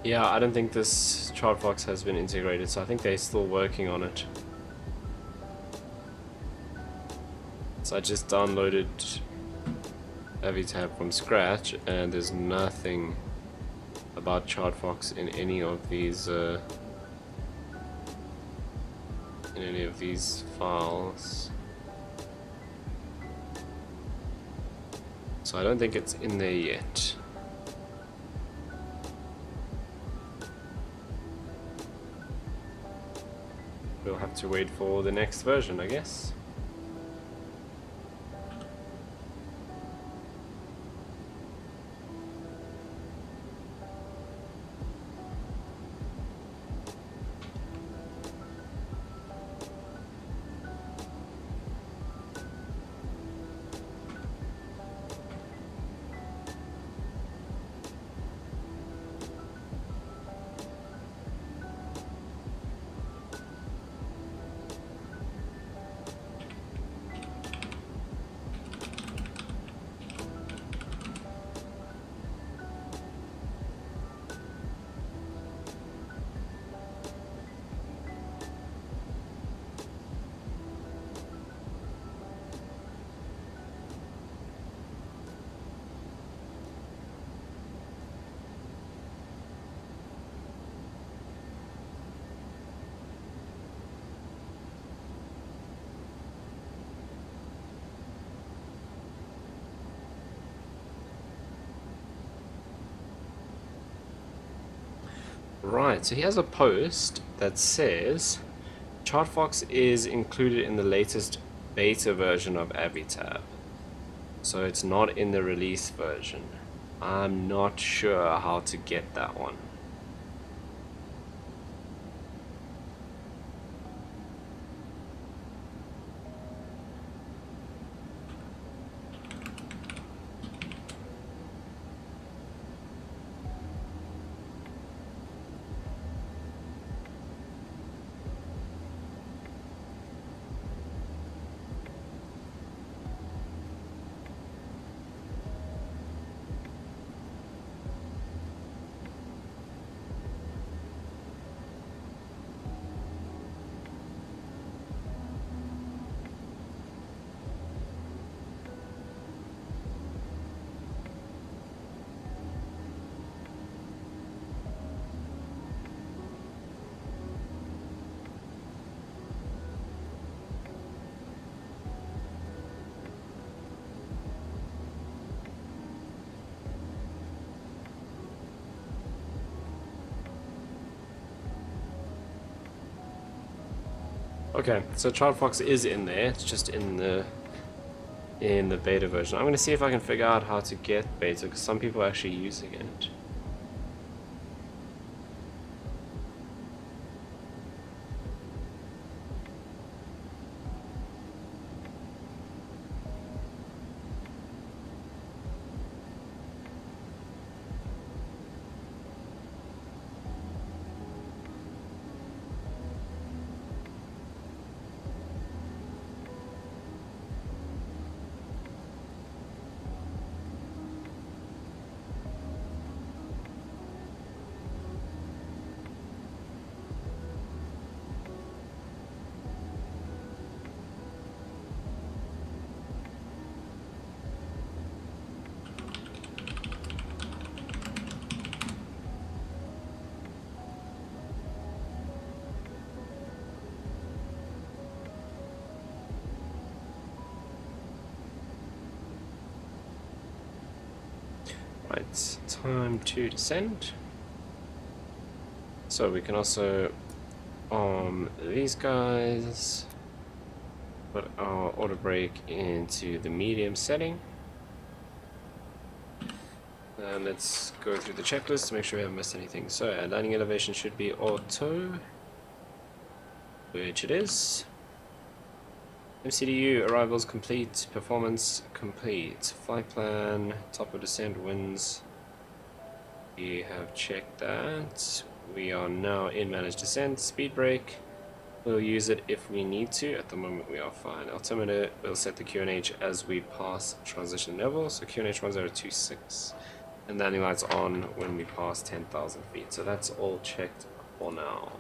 Yeah, I don't think this Chartfox has been integrated, so I think they're still working on it. So I just downloaded AviTab from scratch, and there's nothing about Chartfox in any of these files. So I don't think it's in there yet. We'll have to wait for the next version, I guess. Right, so he has a post that says ChartFox is included in the latest beta version of Avitab. So it's not in the release version. I'm not sure how to get that one. Okay, so ChartFox is in there. It's just in the beta version. I'm going to see if I can figure out how to get beta, because some people are actually using it. Right, time to descend. So we can also these guys put our auto brake into the medium setting. And let's go through the checklist to make sure we haven't missed anything. So our landing elevation should be auto, which it is. MCDU arrivals complete, performance complete, flight plan, top of descent winds. We have checked that. We are now in managed descent, speed brake. We'll use it if we need to. At the moment we are fine. Altimeter will set the QNH as we pass transition level. So QNH 1026. And landing lights on when we pass 10,000 feet. So that's all checked for now.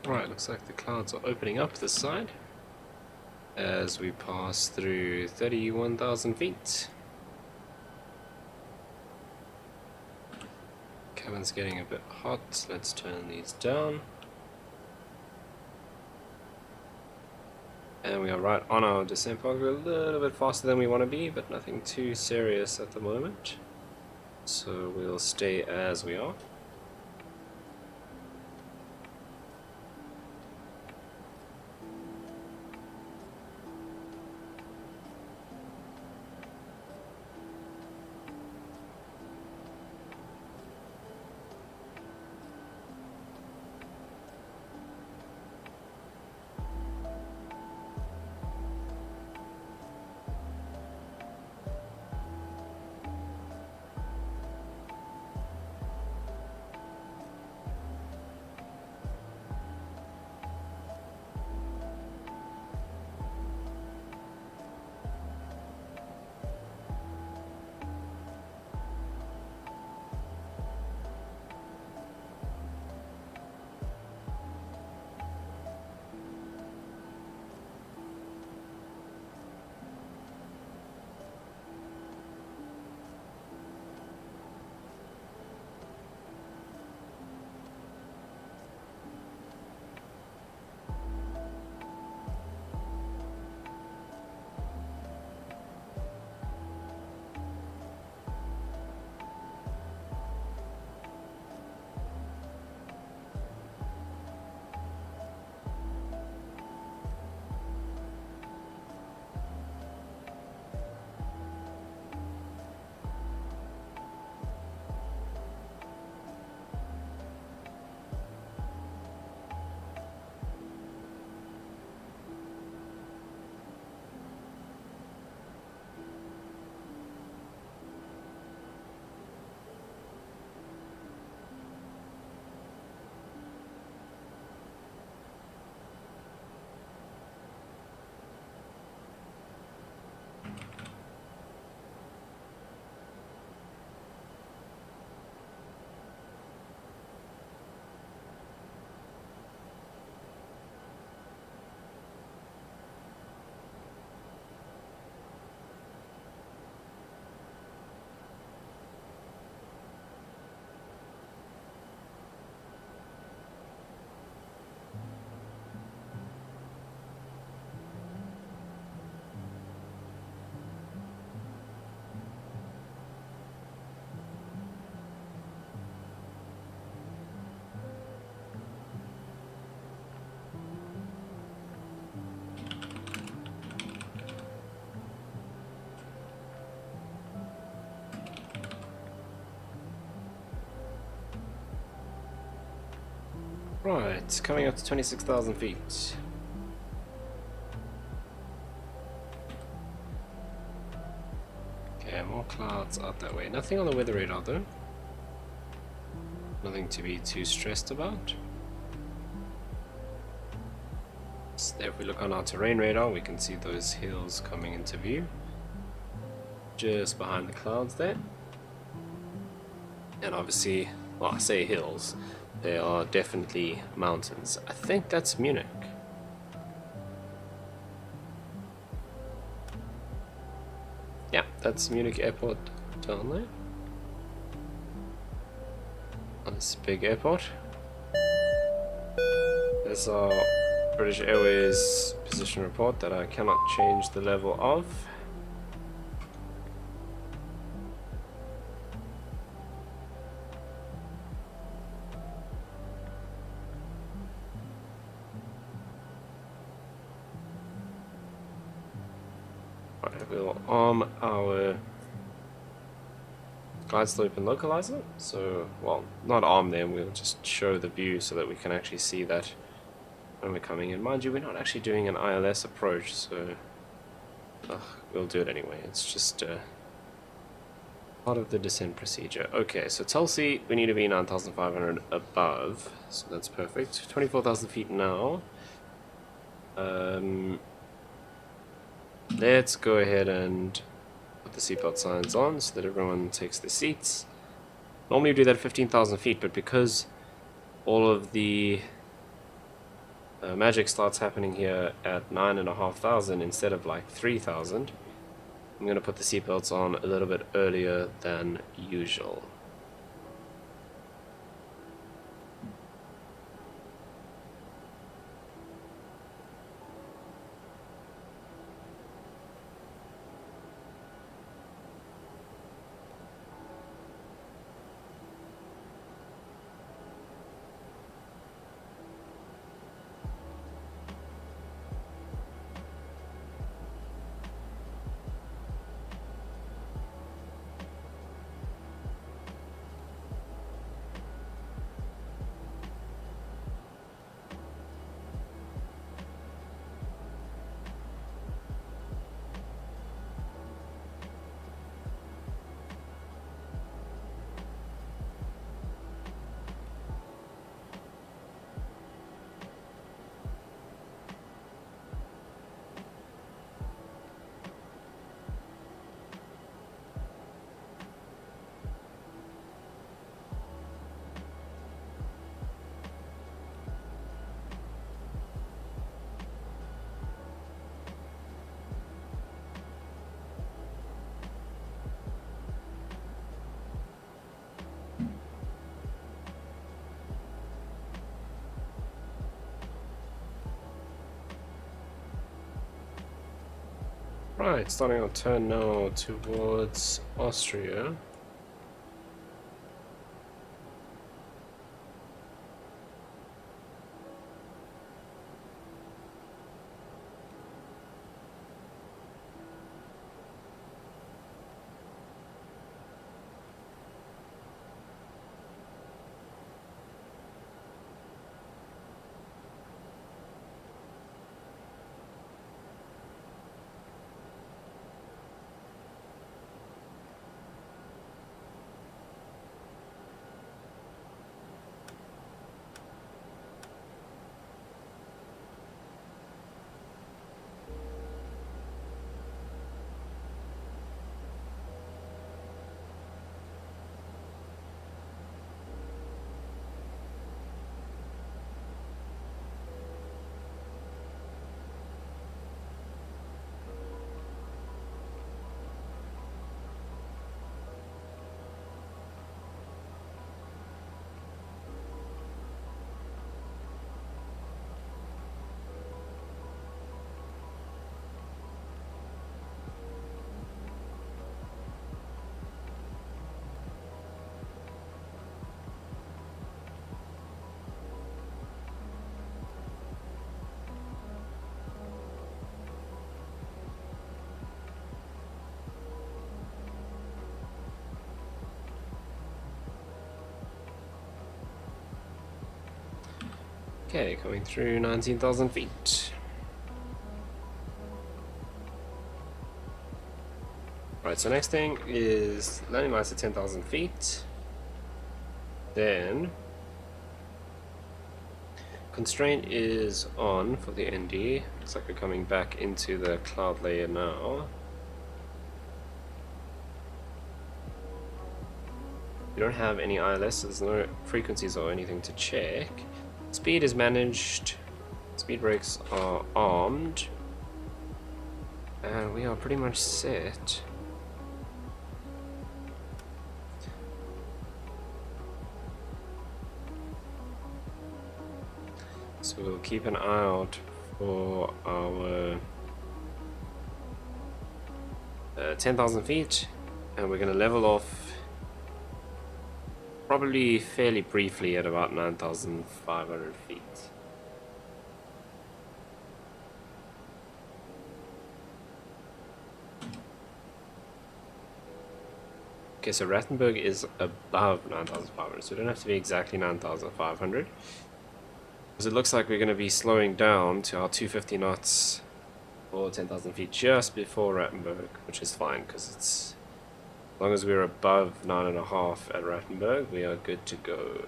Right, looks like the clouds are opening up this side as we pass through 31,000 feet. Cabin's getting a bit hot, let's turn these down. And we are right on our descent path. We're a little bit faster than we want to be, but nothing too serious at the moment. So we'll stay as we are. Right, coming up to 26,000 feet. Okay, more clouds out that way. Nothing on the weather radar though. Nothing to be too stressed about. So if we look on our terrain radar, we can see those hills coming into view. Just behind the clouds there. And obviously, well, I say hills. They are definitely mountains. I think that's Munich. Yeah, that's Munich airport down there. On this big airport. There's our British Airways position report that I cannot change the level of. We'll arm our glide slope and localizer. So, well, not arm them, we'll just show the view so that we can actually see that when we're coming in. Mind you, we're not actually doing an ILS approach, so we'll do it anyway. It's just part of the descent procedure. Okay, so Toliss, we need to be 9,500 above, so that's perfect. 24,000 feet now. Let's go ahead and put the seatbelt signs on so that everyone takes their seats. Normally we do that at 15,000 feet, but because all of the magic starts happening here at 9,500 instead of like 3,000. I'm going to put the seatbelts on a little bit earlier than usual. Right, starting our turn now towards Austria. Okay, coming through 19,000 feet. Right, so next thing is landing lights at 10,000 feet. Then constraint is on for the ND. Looks like we're coming back into the cloud layer now. We don't have any ILS, so there's no frequencies or anything to check. Speed is managed, speed brakes are armed, and we are pretty much set. So we'll keep an eye out for our 10,000 feet, and we're going to level off probably fairly briefly at about 9,500 feet. Okay, so Rattenberg is above 9,500, so we don't have to be exactly 9,500. Because it looks like we're going to be slowing down to our 250 knots for 10,000 feet just before Rattenberg, which is fine because it's, as long as we're above 9.5 at Rattenberg, we are good to go.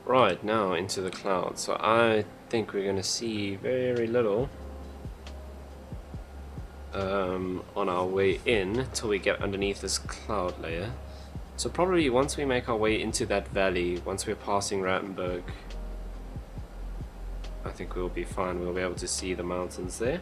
Right, now into the cloud. So I think we're going to see very little on our way in till we get underneath this cloud layer. So probably once we make our way into that valley, once we're passing Rattenberg, I think we'll be fine. We'll be able to see the mountains there.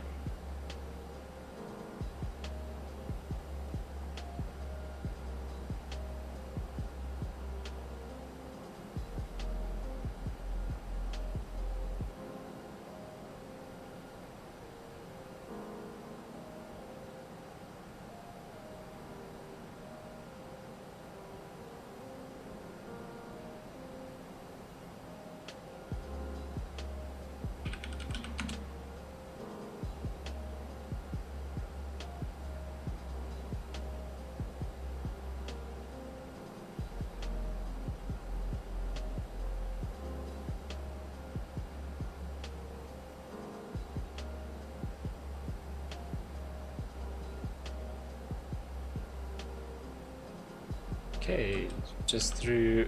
Okay, just through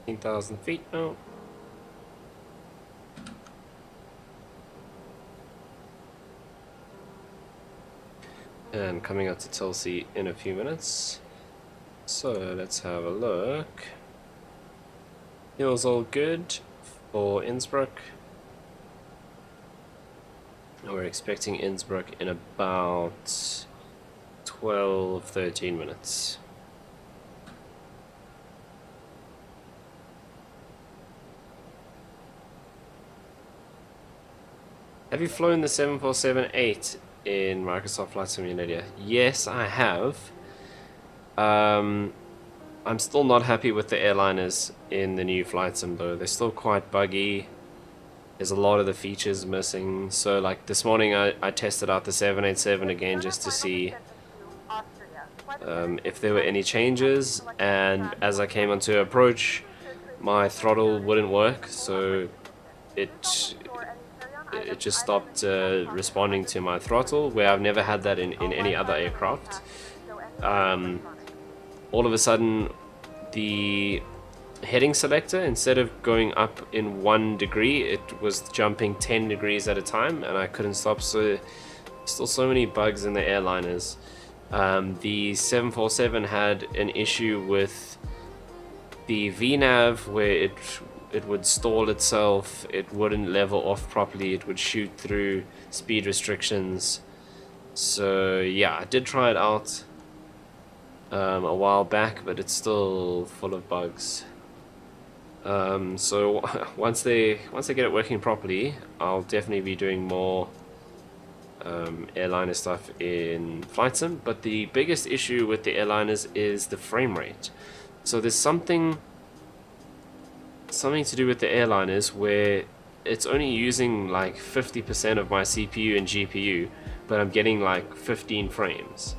15,000 feet now. And coming up to Toliss in a few minutes. So let's have a look. Feels all good for Innsbruck. We're expecting Innsbruck in about 12-13 minutes. Have you flown the 747-8 in Microsoft Flight Simulator? Yes, I have. I'm still not happy with the airliners in the new Flight Sim though. They're still quite buggy. There's a lot of the features missing. So like this morning I tested out the 787 again just to see if there were any changes, and as I came onto approach, my throttle wouldn't work, so it just stopped responding to my throttle, where I've never had that in any other aircraft. All of a sudden the heading selector, instead of going up in 1 degree, it was jumping 10 degrees at a time, and I couldn't stop. So still so many bugs in the airliners. The 747 had an issue with the VNAV where it would stall itself, it wouldn't level off properly, it would shoot through speed restrictions. So yeah, I did try it out a while back, but it's still full of bugs. So once they get it working properly, I'll definitely be doing more airliner stuff in Flight Sim. But the biggest issue with the airliners is the frame rate. So there's something to do with the airliners where it's only using like 50% of my CPU and GPU, but I'm getting like 15 frames.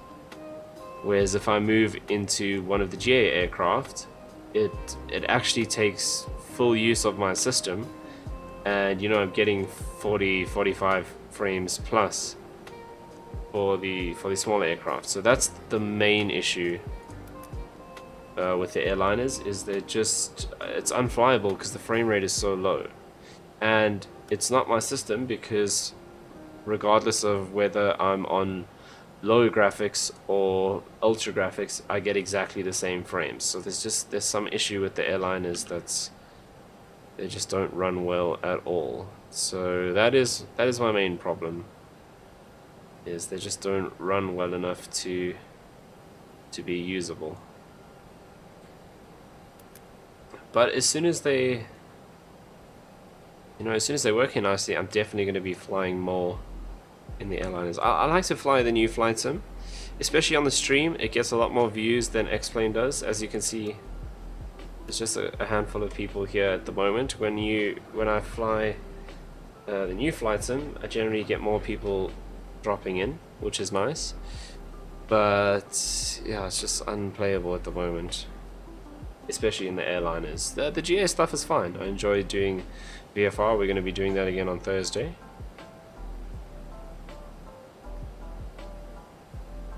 Whereas if I move into one of the GA aircraft, it actually takes full use of my system, and you know, I'm getting 40-45 frames plus for the smaller aircraft. So that's the main issue with the airliners, is they're just, it's unflyable because the frame rate is so low. And it's not my system, because regardless of whether I'm on low graphics or ultra graphics, I get exactly the same frames. So there's some issue with the airliners, they just don't run well at all. So that is my main problem, is they just don't run well enough to be usable. But as soon as they work nicely, I'm definitely going to be flying more in the airliners. I like to fly the new Flight Sim, especially on the stream. It gets a lot more views than X-Plane does. As you can see, there's just a handful of people here at the moment. When I fly the new Flight Sim, I generally get more people dropping in, which is nice. But yeah, it's just unplayable at the moment, especially in the airliners. The GA stuff is fine. I enjoy doing VFR. We're going to be doing that again on Thursday.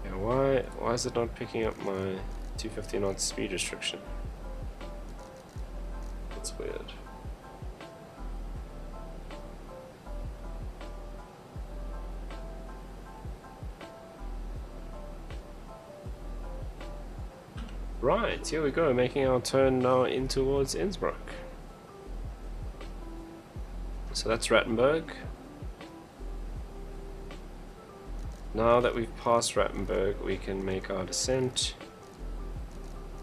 Yeah, why is it not picking up my 250 knot speed restriction? It's weird. Right, here we go, making our turn now in towards Innsbruck. So that's Rattenberg. Now that we've passed Rattenberg, we can make our descent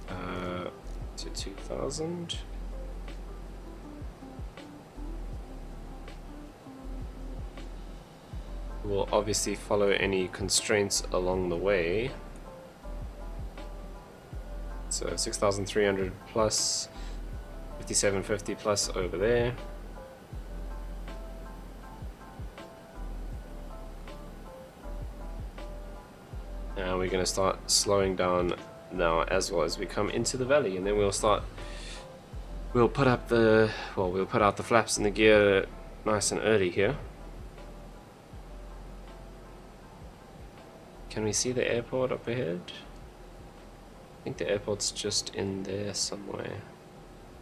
to 2000. We'll obviously follow any constraints along the way. So 6,300 plus 5,750 plus over there. And we're going to start slowing down now as well as we come into the valley, and then we'll put up the, well, we'll put out the flaps and the gear nice and early here. Can we see the airport up ahead? I think the airport's just in there somewhere.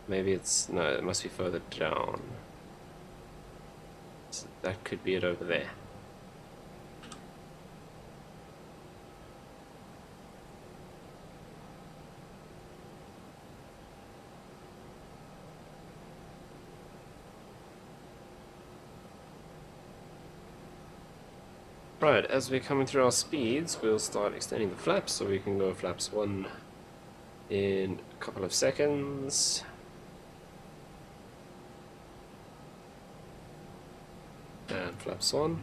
Maybe it's, no, it must be further down. So that could be it over there. Right, as we're coming through our speeds, we'll start extending the flaps, so we can go flaps 1 in a couple of seconds. And flaps 1.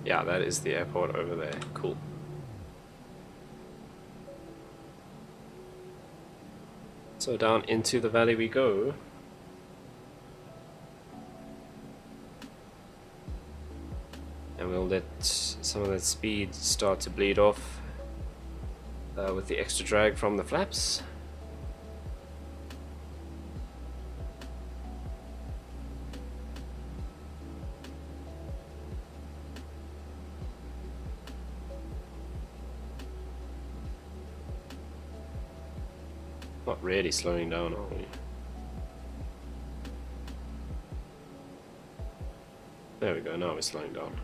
Yeah, that is the airport over there. Cool. So down into the valley we go. And we'll let some of that speed start to bleed off with the extra drag from the flaps. Not really slowing down, are we? There we go, now we're slowing down.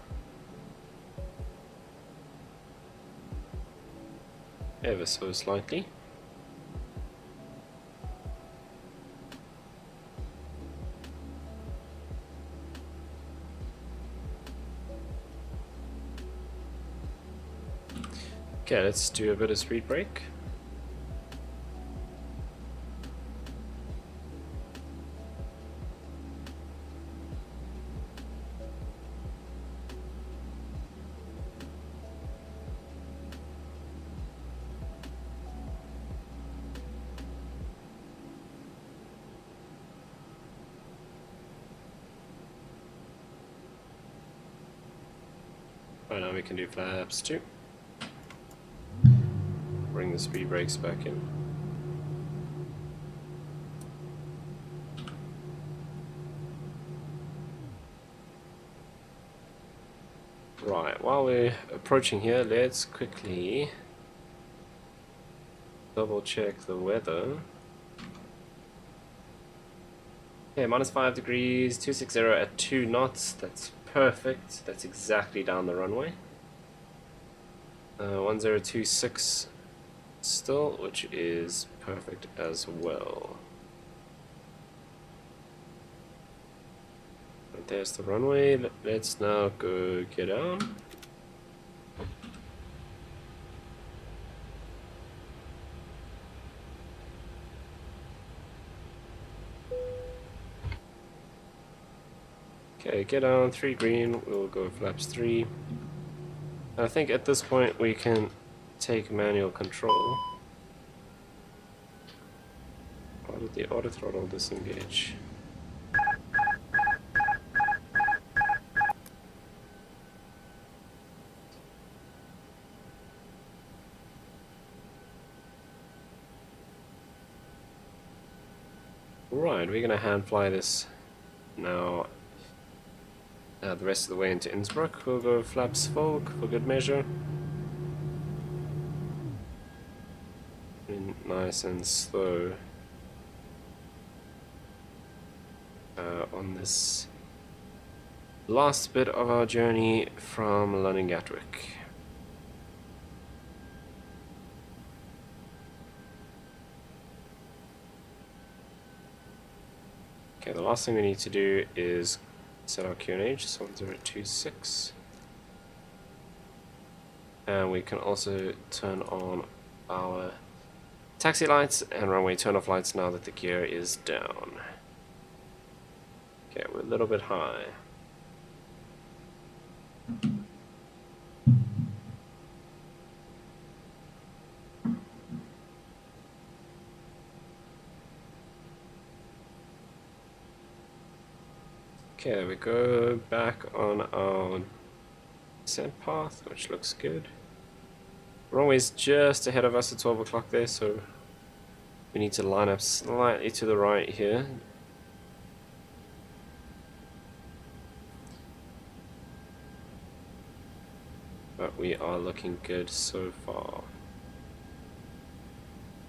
Ever so slightly. Okay, let's do a bit of speed brake. Right, now we can do flaps 2. Bring the speed brakes back in. Right, while we're approaching here, let's quickly double check the weather. Okay, -5 degrees, 260 at 2 knots, that's perfect, that's exactly down the runway. 1026 still, which is perfect as well. Right, there's the runway, let's now go get down. Okay, get on, 3 green, we'll go flaps 3. I think at this point we can take manual control. Why did the auto throttle disengage? Right, we're gonna hand fly this now The rest of the way into Innsbruck, we'll go flaps full for good measure. And nice and slow on this last bit of our journey from London Gatwick. Okay, the last thing we need to do is set our QNH, so 1026. And we can also turn on our taxi lights and runway turn-off lights now that the gear is down. Okay, we're a little bit high. Okay, there we go, back on our descent path, which looks good. Runway's just ahead of us at 12 o'clock there, so we need to line up slightly to the right here. But we are looking good so far.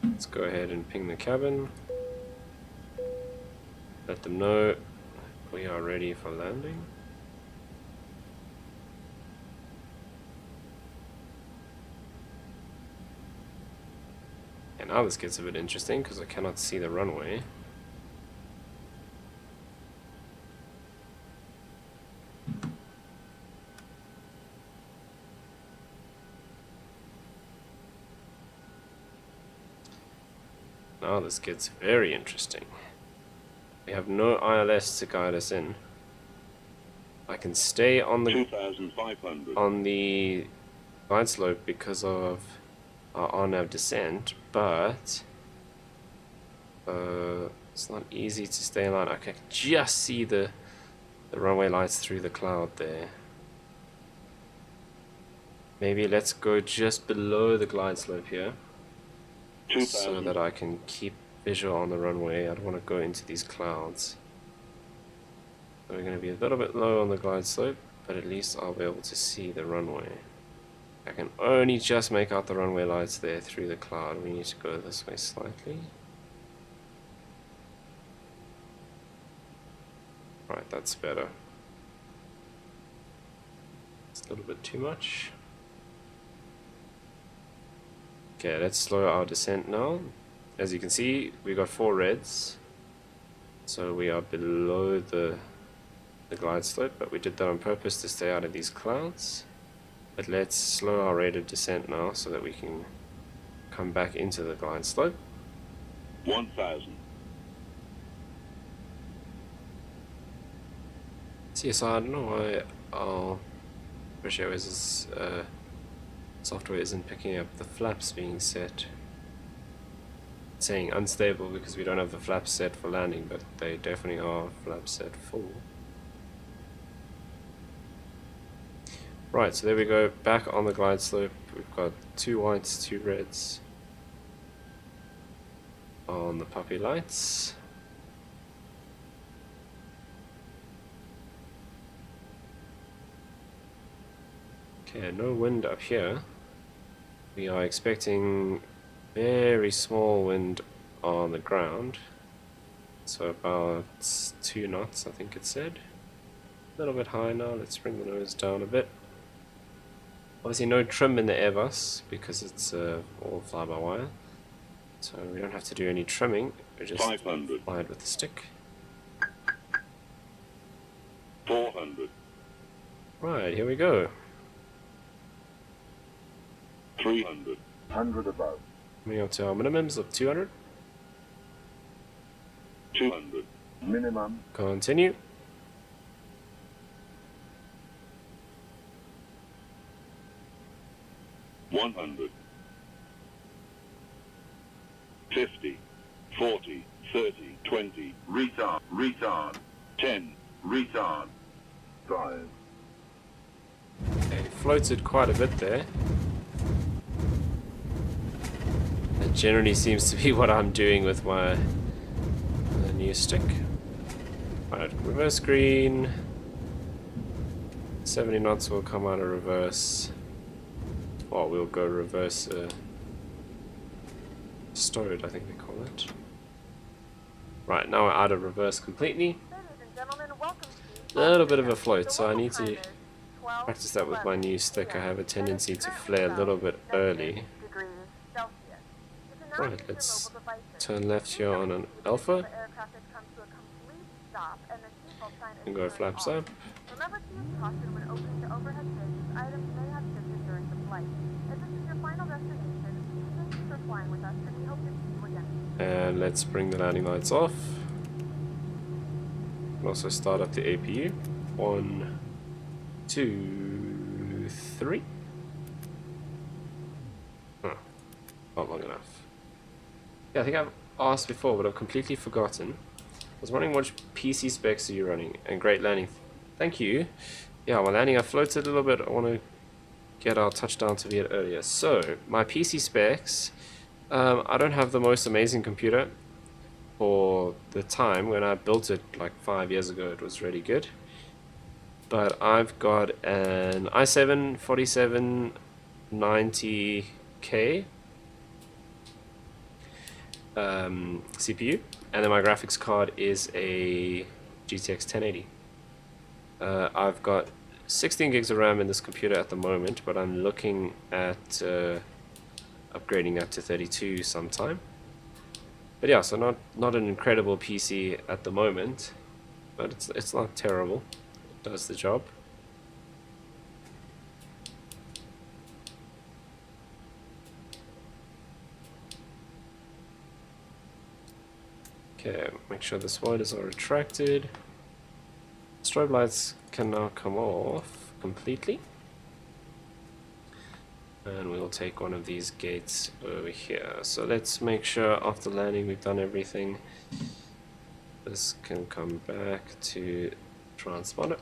Let's go ahead and ping the cabin. Let them know we are ready for landing. And now this gets a bit interesting because I cannot see the runway. Now this gets very interesting. We have no ILS to guide us in. I can stay on the 2,500 on the glide slope because of our RNAV descent, but it's not easy to stay in line. I can just see the runway lights through the cloud there. Maybe let's go just below the glide slope here, so that I can keep visual on the runway. I don't want to go into these clouds. So we're going to be a little bit low on the glide slope, but at least I'll be able to see the runway. I can only just make out the runway lights there through the cloud. We need to go this way slightly. Right, that's better. It's a little bit too much. Okay, let's slow our descent now. As you can see, we got 4 reds, so we are below the glide slope, but we did that on purpose to stay out of these clouds. But let's slow our rate of descent now so that we can come back into the glide slope. 1,000 So yes, I don't know why our British Airways' software isn't picking up the flaps being set. It's saying unstable because we don't have the flaps set for landing, but they definitely are flaps set full. Right, so there we go, back on the glide slope. We've got 2 whites, 2 reds on the puppy lights. Okay, no wind up here. We are expecting very small wind on the ground, so about 2 knots I think it said. A little bit high now, let's bring the nose down a bit. Obviously no trim in the Airbus because it's all fly-by-wire, so we don't have to do any trimming, we just 500 fly it with the stick. 400 Right, here we go. 300 100 above. Coming up to our minimums of 200. 200 Minimum. Continue. 100 50 40 30 20 Retard. Retard. 10 Retard. 5. Okay, floated quite a bit there. That generally seems to be what I'm doing with my new stick. Right, reverse green. 70 knots will come out of reverse. Well, we'll go reverse stowed, I think they call it. Right, now we're out of reverse completely. Ladies and gentlemen, welcome to A little bit of a float, The so I local need time to is 12 practice that with my new stick. I have a tendency to currently flare a little bit about early. degrees Celsius. You can now Right, use your let's mobile devices. turn left Please here on note an the alpha The aircraft has come to a complete stop and the seatbelt sign is and go turned flaps off. up. Remember to use caution when opening the overhead bins as items may have shifted during the flight. If this is your final destination, we thank you for flying with us and we hope to see you again. And let's bring the landing lights off. And also start up the APU. 1, 2, 3. Oh, not long enough. Yeah, I think I've asked before, but I've completely forgotten. I was wondering which PC specs are you running? And great landing. Thank you. Yeah, my landing, I floated a little bit. I want to get our touchdown to be it earlier. So, my PC specs, I don't have the most amazing computer. For the time when I built it like 5 years ago, it was really good. But I've got an i7 4790K CPU, and then my graphics card is a GTX 1080. I've got 16 gigs of RAM in this computer at the moment, but I'm looking at upgrading that to 32 sometime. But yeah, so not an incredible PC at the moment, but it's not terrible. It does the job. Okay, make sure the spoilers are retracted. Strobe lights can now come off completely. And we'll take one of these gates over here. So let's make sure after landing we've done everything. This can come back to transponder.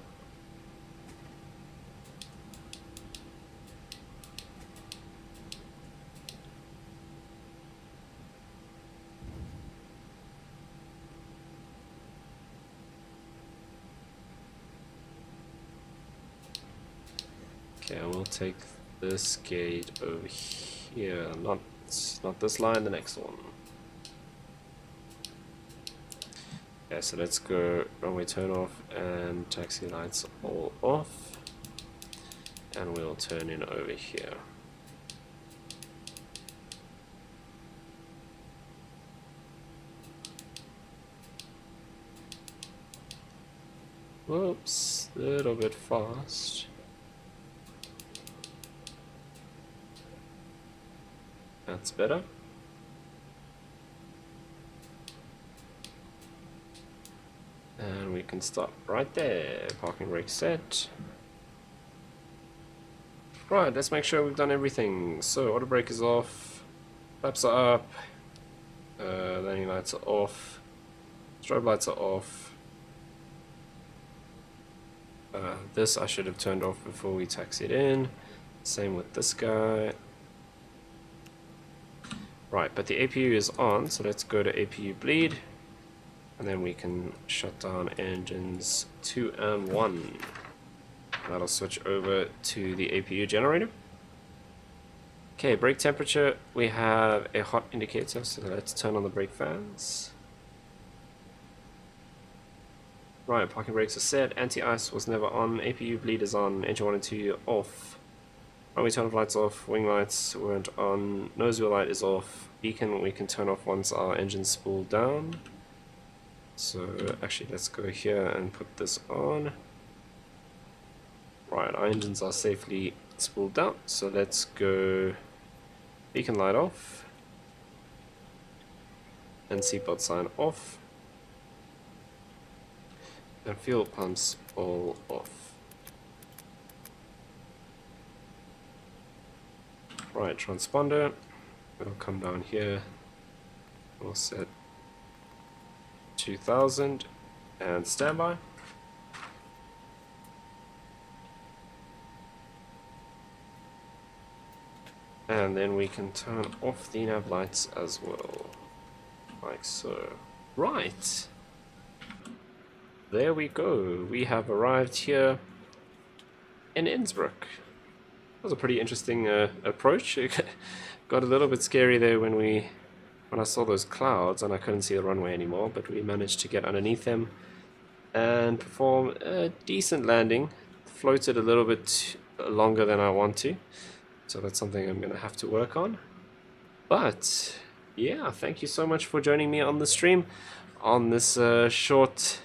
Okay, we'll take this gate over here, not this line, the next one. Okay, so let's go runway turn off and taxi lights all off, and we'll turn in over here. Whoops, a little bit fast. That's better. And we can stop right there. Parking brake set. Right, let's make sure we've done everything. So auto brake is off, flaps are up, landing lights are off, strobe lights are off. This I should have turned off before we taxied in. Same with this guy. Right, but the APU is on, so let's go to APU bleed, and then we can shut down engines 2 and 1. That'll switch over to the APU generator. Okay, brake temperature, we have a hot indicator, so let's turn on the brake fans. Right, parking brakes are set, anti-ice was never on, APU bleed is on, engine 1 and 2 off. Runway turn off lights off, wing lights weren't on, nose wheel light is off, beacon we can turn off once our engine's spooled down. So actually let's go here and put this on. Right, our engines are safely spooled down, so let's go beacon light off and seatbelt sign off and fuel pumps all off. Right, transponder, we'll come down here, we'll set 2000 and standby. And then we can turn off the nav lights as well, like so. Right, there we go, we have arrived here. in Innsbruck. That was a pretty interesting approach. It got a little bit scary there when I saw those clouds and I couldn't see the runway anymore, but we managed to get underneath them and perform a decent landing. Floated a little bit longer than I want to, so that's something I'm going to have to work on. But yeah, thank you so much for joining me on the stream on this short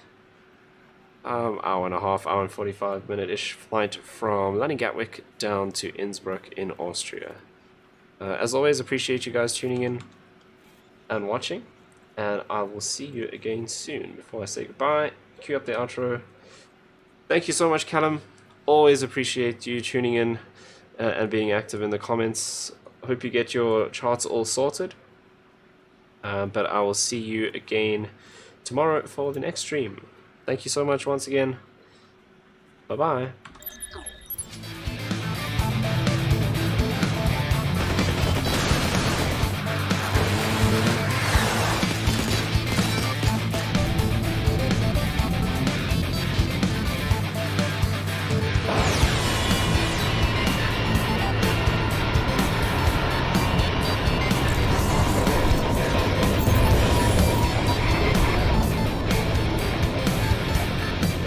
hour and a half, hour and 45 minute-ish flight from London Gatwick down to Innsbruck in Austria. As always, appreciate you guys tuning in and watching, and I will see you again soon. Before I say goodbye, cue up the outro. Thank you so much, Callum. Always appreciate you tuning in and being active in the comments. Hope you get your charts all sorted. But I will see you again tomorrow for the next stream. Thank you so much once again. Bye-bye.